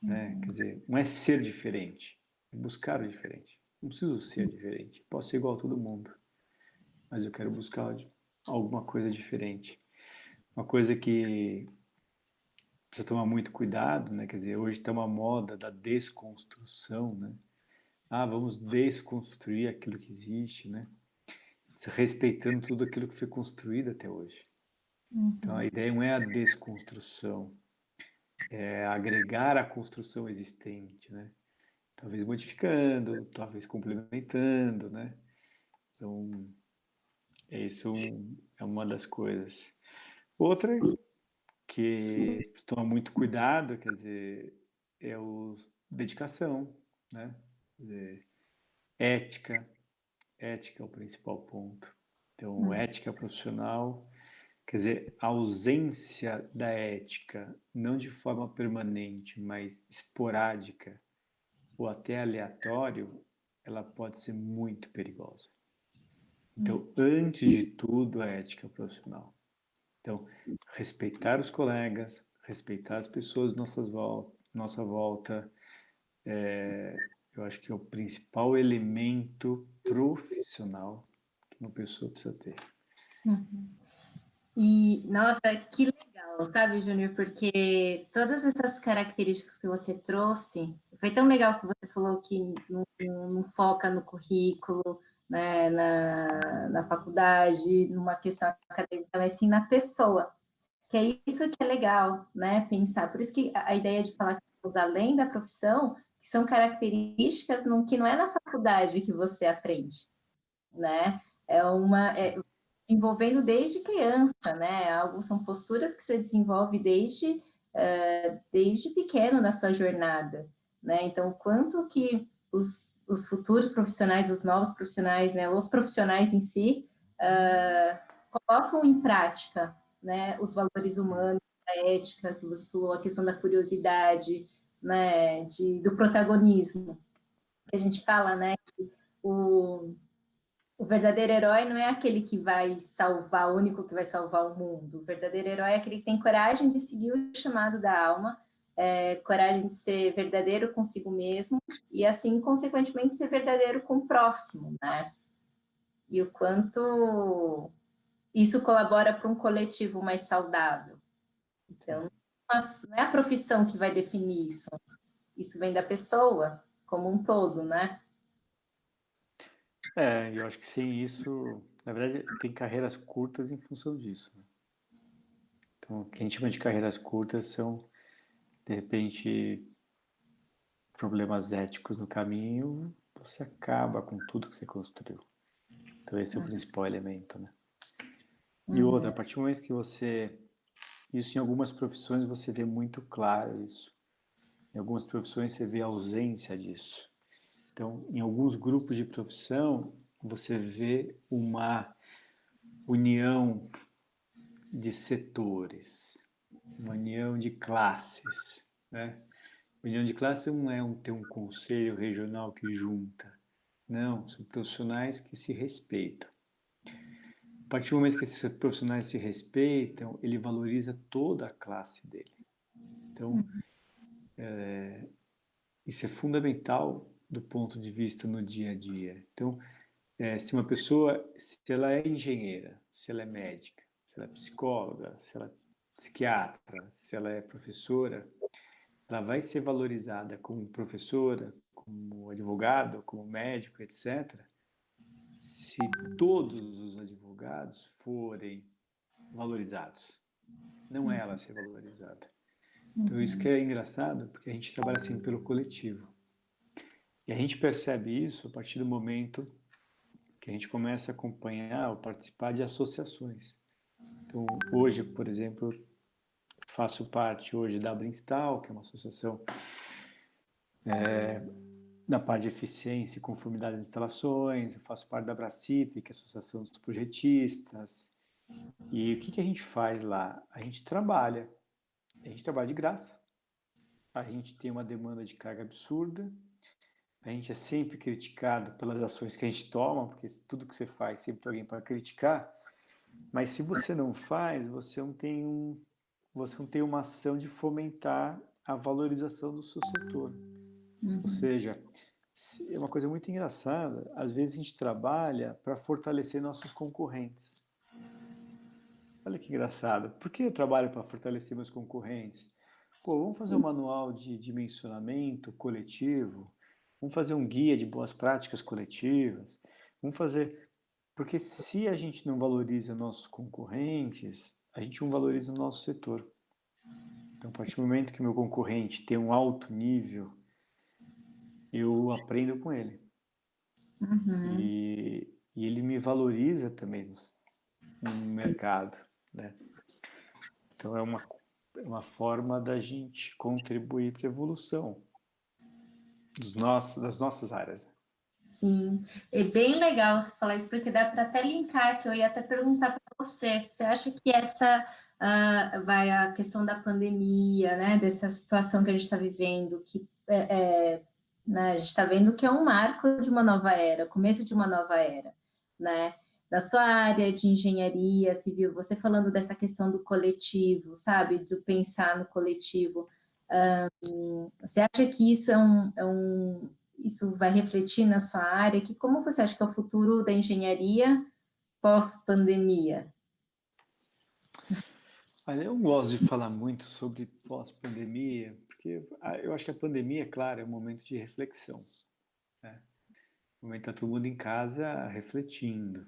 né? Quer dizer, não é ser diferente, é buscar o diferente. Não preciso ser diferente, posso ser igual a todo mundo, mas eu quero buscar alguma coisa diferente. Uma coisa que precisa tomar muito cuidado, né? Quer dizer, hoje está uma moda da desconstrução, né? Ah, vamos desconstruir aquilo que existe, né? Respeitando tudo aquilo que foi construído até hoje. Então, a ideia não é a desconstrução, é agregar a construção existente, né? Talvez modificando, talvez complementando, né? Então, isso é uma das coisas. Outra que toma muito cuidado, quer dizer, é o dedicação, né? Quer dizer, ética, ética é o principal ponto. Então, ética profissional, quer dizer, a ausência da ética, não de forma permanente, mas esporádica ou até aleatório, ela pode ser muito perigosa. Então, antes de tudo, a ética profissional. Então, respeitar os colegas, respeitar as pessoas nossa volta, eu acho que é o principal elemento profissional que uma pessoa precisa ter. E, nossa, que legal, sabe, Júnior? Porque todas essas características que você trouxe, foi tão legal que você falou que não foca no currículo, né, na faculdade, numa questão acadêmica, mas sim na pessoa. Que é isso que é legal, né? Pensar. Por isso que a ideia de falar que somos além da profissão, que são características que não é na faculdade que você aprende, né? Desenvolvendo desde criança, né? Alguns são posturas que você desenvolve desde pequeno na sua jornada, né? Então, o quanto que os futuros profissionais, os novos profissionais, né? Os profissionais em si, colocam em prática, né? Os valores humanos, a ética, que você falou, a questão da curiosidade, né? Do protagonismo. Que a gente fala, né? Que o verdadeiro herói não é aquele que vai salvar, o único que vai salvar o mundo. O verdadeiro herói é aquele que tem coragem de seguir o chamado da alma, coragem de ser verdadeiro consigo mesmo e, assim, consequentemente, ser verdadeiro com o próximo, né? E o quanto isso colabora para um coletivo mais saudável. Então, não é a profissão que vai definir isso. Isso vem da pessoa como um todo, né? Eu acho que sem isso, na verdade, tem carreiras curtas em função disso, né? Então, o que a gente chama de carreiras curtas são, de repente, problemas éticos no caminho, você acaba com tudo que você construiu. Então, esse é o principal elemento, né? E outra, a partir do momento que você... Isso em algumas profissões você vê muito claro isso. Em algumas profissões você vê a ausência disso. Então, em alguns grupos de profissão, você vê uma união de setores, uma união de classes, né? União de classes não é ter um conselho regional que junta. Não, são profissionais que se respeitam. A partir do momento que esses profissionais se respeitam, ele valoriza toda a classe dele. Então, isso é fundamental do ponto de vista no dia a dia. Então, se uma pessoa, se ela é engenheira, se ela é médica, se ela é psicóloga, se ela é psiquiatra, se ela é professora, ela vai ser valorizada como professora, como advogado, como médico, etc., se todos os advogados forem valorizados. Não é ela ser valorizada. Então, isso que é engraçado, porque a gente trabalha assim pelo coletivo. E a gente percebe isso a partir do momento que a gente começa a acompanhar ou participar de associações. Então, hoje, por exemplo, faço parte hoje da Brinstal, que é uma associação da parte de eficiência e conformidade das instalações, eu faço parte da Bracip, que é a Associação dos Projetistas. E o que a gente faz lá? A gente trabalha de graça, a gente tem uma demanda de carga absurda, a gente é sempre criticado pelas ações que a gente toma, porque tudo que você faz sempre tem alguém para criticar, mas se você não faz, você não tem uma ação de fomentar a valorização do seu setor. Ou seja, é uma coisa muito engraçada, às vezes a gente trabalha para fortalecer nossos concorrentes. Olha que engraçado. Por que eu trabalho para fortalecer meus concorrentes? Pô, vamos fazer um manual de dimensionamento coletivo, vamos fazer um guia de boas práticas coletivas, vamos fazer. Porque se a gente não valoriza nossos concorrentes, a gente não valoriza o nosso setor. Então, a partir do momento que o meu concorrente tem um alto nível, eu aprendo com ele. E ele me valoriza também no mercado, né? Então, é uma forma da gente contribuir para a evolução das nossas áreas, né? Sim, é bem legal você falar isso, porque dá para até linkar, que eu ia até perguntar para você, você acha que essa vai a questão da pandemia, né, dessa situação que a gente está vivendo, que né, a gente está vendo que é um marco de uma nova era, começo de uma nova era, né, da sua área de engenharia civil, você falando dessa questão do coletivo, sabe, de pensar no coletivo, você acha que isso isso vai refletir na sua área? Que como você acha que é o futuro da engenharia pós-pandemia? Olha, eu gosto de falar muito sobre pós-pandemia, porque eu acho que a pandemia, claro, é um momento de reflexão, né? Um momento que está todo mundo em casa refletindo.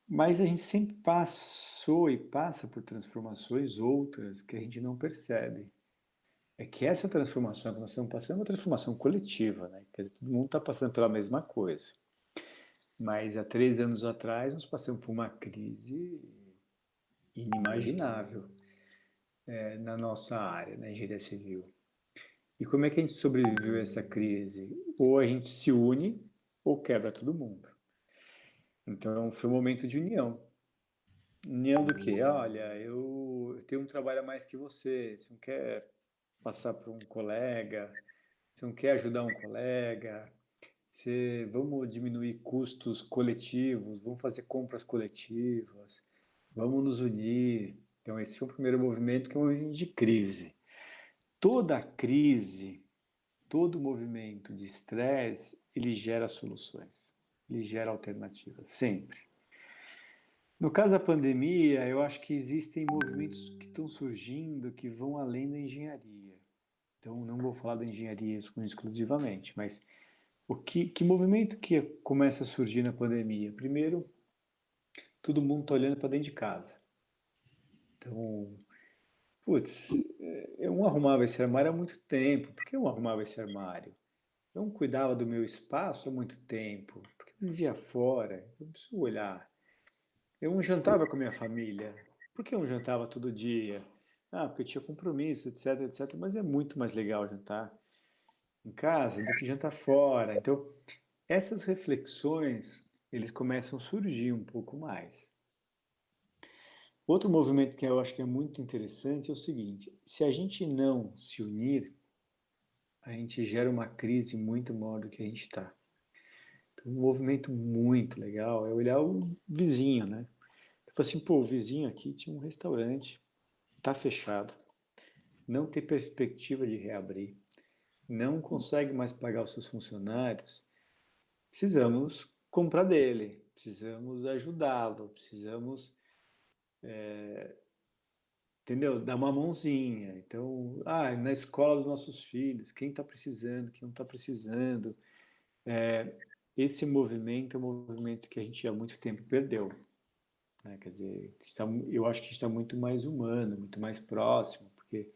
Mas a gente sempre passou e passa por transformações outras que a gente não percebe. É que essa transformação que nós estamos passando é uma transformação coletiva, né? Quer dizer, todo mundo está passando pela mesma coisa. Mas há 3 anos atrás nós passamos por uma crise inimaginável na nossa área, na engenharia civil. E como é que a gente sobreviveu a essa crise? Ou a gente se une ou quebra todo mundo. Então foi um momento de união. União do quê? Olha, eu tenho um trabalho a mais que você não quer passar para um colega, você não quer ajudar um colega, vamos diminuir custos coletivos, vamos fazer compras coletivas, vamos nos unir. Então esse foi o primeiro movimento, que é um movimento de crise. Toda crise, todo movimento de estresse, ele gera soluções, ele gera alternativas, sempre. No caso da pandemia, eu acho que existem movimentos que estão surgindo que vão além da engenharia. Então, não vou falar da engenharia exclusivamente, mas que movimento que começa a surgir na pandemia? Primeiro, todo mundo está olhando para dentro de casa. Então, putz, eu não arrumava esse armário há muito tempo. Por que eu não arrumava esse armário? Eu não cuidava do meu espaço há muito tempo. Porque eu vivia fora. Eu preciso olhar. Eu não jantava com a minha família. Por que eu não jantava todo dia? Ah, porque eu tinha compromisso, etc, etc. Mas é muito mais legal jantar em casa do que jantar fora. Então, essas reflexões, eles começam a surgir um pouco mais. Outro movimento que eu acho que é muito interessante é o seguinte: se a gente não se unir, a gente gera uma crise muito maior do que a gente está. Então, um movimento muito legal é olhar o vizinho, né? Eu falo assim, pô, o vizinho aqui tinha um restaurante, tá fechado, não tem perspectiva de reabrir, não consegue mais pagar os seus funcionários, precisamos comprar dele, precisamos ajudá-lo, precisamos, entendeu? Dar uma mãozinha. Então, na escola dos nossos filhos, quem está precisando, quem não está precisando. Esse movimento é um movimento que a gente há muito tempo perdeu, né? Quer dizer, eu acho que está muito mais humano, muito mais próximo, porque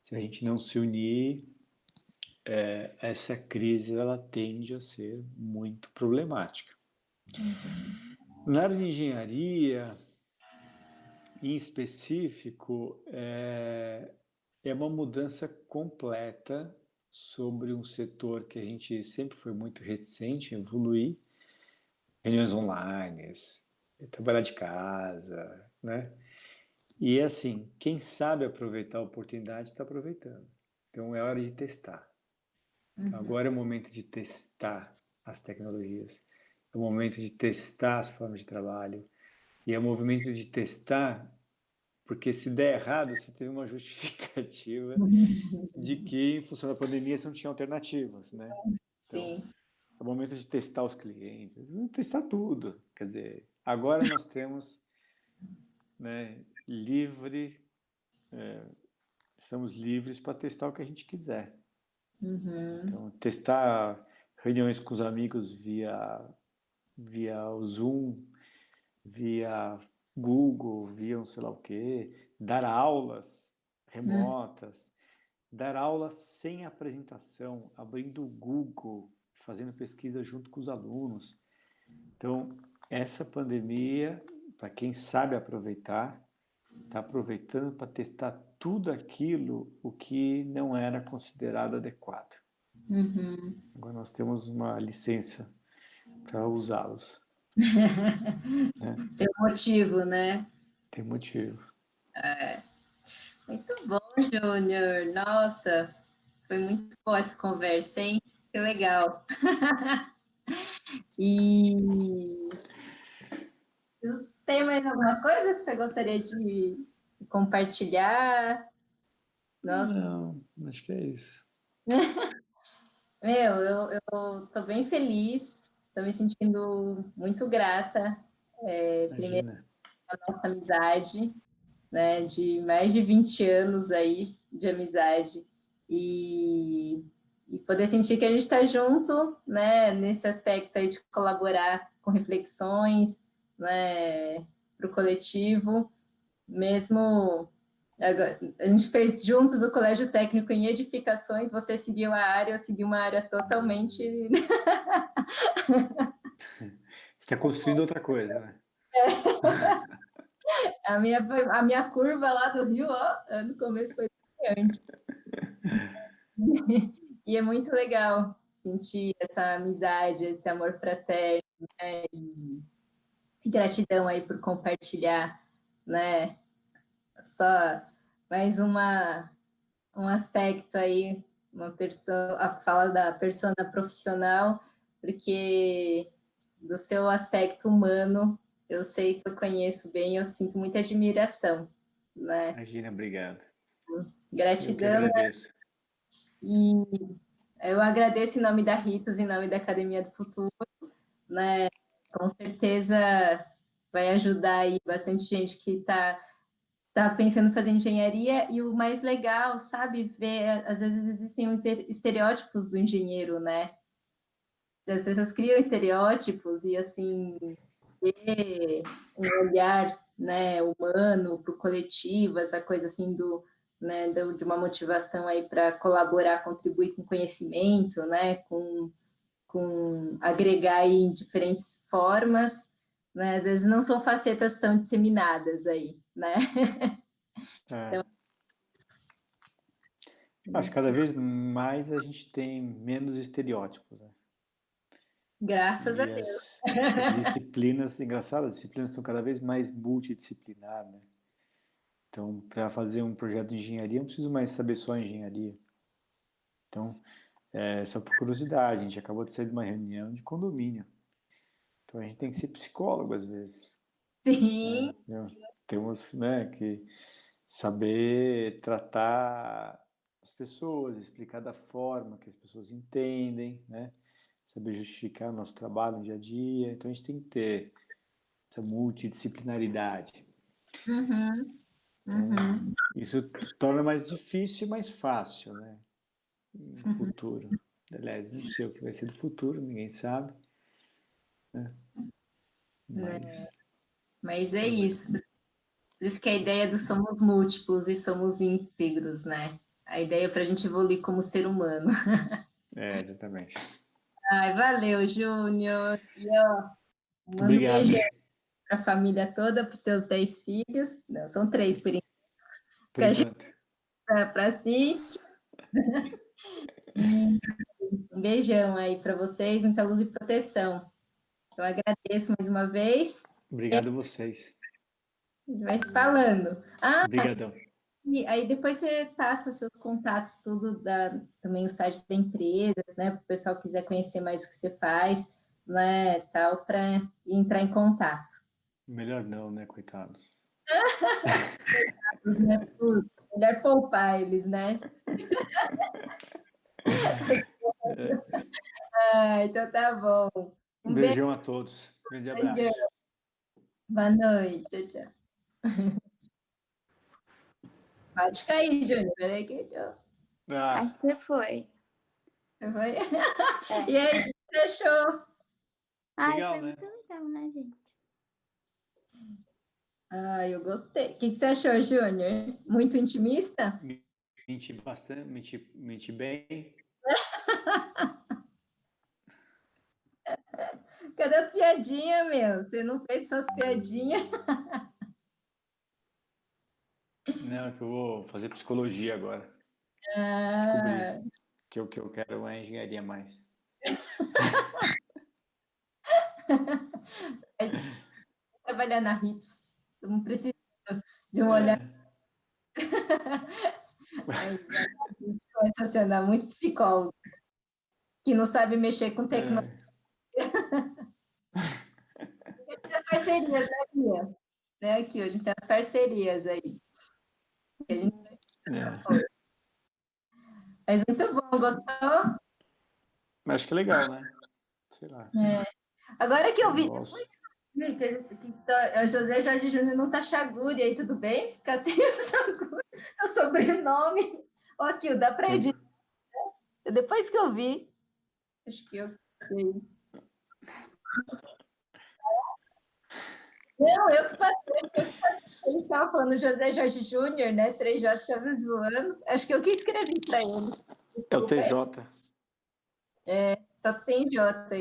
se a gente não se unir, essa crise ela tende a ser muito problemática. Na área de engenharia, em específico, é uma mudança completa sobre um setor que a gente sempre foi muito reticente em evoluir, reuniões online, trabalhar de casa, né? E assim, quem sabe aproveitar a oportunidade está aproveitando. Então é hora de testar. Então, agora é o momento de testar as tecnologias, é o momento de testar as formas de trabalho, e é o movimento de testar, porque se der errado, você teve uma justificativa de que, em função da pandemia, você não tinha alternativas, né? Então, Sim. é o momento de testar os clientes, testar tudo. Quer dizer, agora nós temos, né, estamos livres para testar o que a gente quiser. Então, testar reuniões com os amigos via o Zoom, via Google, via um sei lá o quê, dar aulas remotas, dar aulas sem apresentação, abrindo o Google, fazendo pesquisa junto com os alunos. Então, essa pandemia, para quem sabe aproveitar, está aproveitando para testar tudo aquilo o que não era considerado adequado. Agora nós temos uma licença para usá-los. Tem um motivo, né? Tem motivo. Muito bom, Júnior. Nossa, foi muito boa essa conversa, hein? Que legal. E tem mais alguma coisa que você gostaria de compartilhar? Nossa, Não, acho que é isso. meu, eu tô bem feliz, tô me sentindo muito grata, primeiro, Imagina. pela nossa amizade, né, de mais de 20 anos aí de amizade, e poder sentir que a gente está junto, né, nesse aspecto aí de colaborar com reflexões, né, para o coletivo, mesmo. Agora, a gente fez juntos o colégio técnico em edificações, você seguiu a área, eu segui uma área totalmente. Você está construindo outra coisa, né? A minha curva lá do Rio, ó, no começo foi brilhante. E é muito legal sentir essa amizade, esse amor fraterno, né? E gratidão aí por compartilhar, né? Só mais um aspecto aí, a fala da persona profissional, porque do seu aspecto humano, eu sei que eu conheço bem, eu sinto muita admiração, né? Imagina, obrigado. Eu que Gratidão, agradeço. e eu agradeço em nome da Ritos, em nome da Academia do Futuro, né? Com certeza vai ajudar aí bastante gente que está pensando em fazer engenharia, e o mais legal, sabe, ver, às vezes existem os estereótipos do engenheiro, né? As pessoas criam estereótipos e, assim, ter um olhar, né, humano para o coletivo, essa coisa, assim, né, de uma motivação aí para colaborar, contribuir com conhecimento, né, com agregar aí em diferentes formas, né, às vezes não são facetas tão disseminadas aí, né? É. Acho que cada vez mais a gente tem menos estereótipos, né? Graças a E Deus. as disciplinas, engraçado, as disciplinas estão cada vez mais multidisciplinar, né? Então, para fazer um projeto de engenharia, eu não preciso mais saber só engenharia. Então, só por curiosidade, a gente acabou de sair de uma reunião de condomínio. Então, a gente tem que ser psicólogo às vezes. Sim, Temos, né, que saber tratar as pessoas, explicar da forma que as pessoas entendem, né? Saber justificar o nosso trabalho no dia a dia. Então, a gente tem que ter essa multidisciplinaridade. Isso torna mais difícil e mais fácil, né? No futuro. Aliás, não sei o que vai ser do futuro, ninguém sabe, né? Mas mas é isso. Por isso que a ideia do somos múltiplos e somos íntegros, né? A ideia é para a gente evoluir como ser humano. exatamente. Ai, valeu, Júnior. E ó, Muito manda um obrigado. beijão para a família toda, para os seus 10 filhos. Não, são 3 por enquanto. Por enquanto. Para si. E um beijão aí para vocês, muita luz e proteção. Eu agradeço mais uma vez. Obrigado a vocês. A gente vai se falando. Ah, Obrigadão. e aí depois você passa seus contatos, tudo, também o site da empresa, né? Para o pessoal que quiser conhecer mais o que você faz, né? Tal, para entrar em contato. Melhor não, né, coitados? Né? Putz, melhor poupar eles, né? Ah, então tá bom. Um beijão a todos. Grande abraço. Boa noite. Tchau, tchau. Pode cair, Júnior. Peraí que eu... Acho que foi. Foi? É. E aí, o que você achou? Ai, Legal, foi né? muito legal, né, gente? Ah, eu gostei. O que você achou, Júnior? Muito intimista? Menti bastante, menti bem. Cadê as piadinhas, meu? Você não fez suas piadinhas? Não, é que eu vou fazer psicologia agora. Ah, Descobri que o que eu quero é engenharia mais. mas trabalhar na Hits. Não precisa de um olhar. Mas a gente começa a se andar muito psicólogo, que não sabe mexer com tecnologia. Tem as parcerias, né, Bia? Né, aqui, a gente tem as parcerias aí. A gente... Mas muito bom, gostou? Mas acho que é legal, né? Sei lá. Agora que eu vi, Gosto. depois que eu vi que a José Jorge Júnior não tá Chaguri, aí tudo bem? Fica sem o Chaguri, seu sobrenome. Ó, aqui, dá para editar. Depois que eu vi, acho que eu sei. Não, eu que passei. Ele estava falando José Jorge Júnior, né? 3J estava voando. Acho que eu que escrevi para ele. É o TJ. Só tem J aí.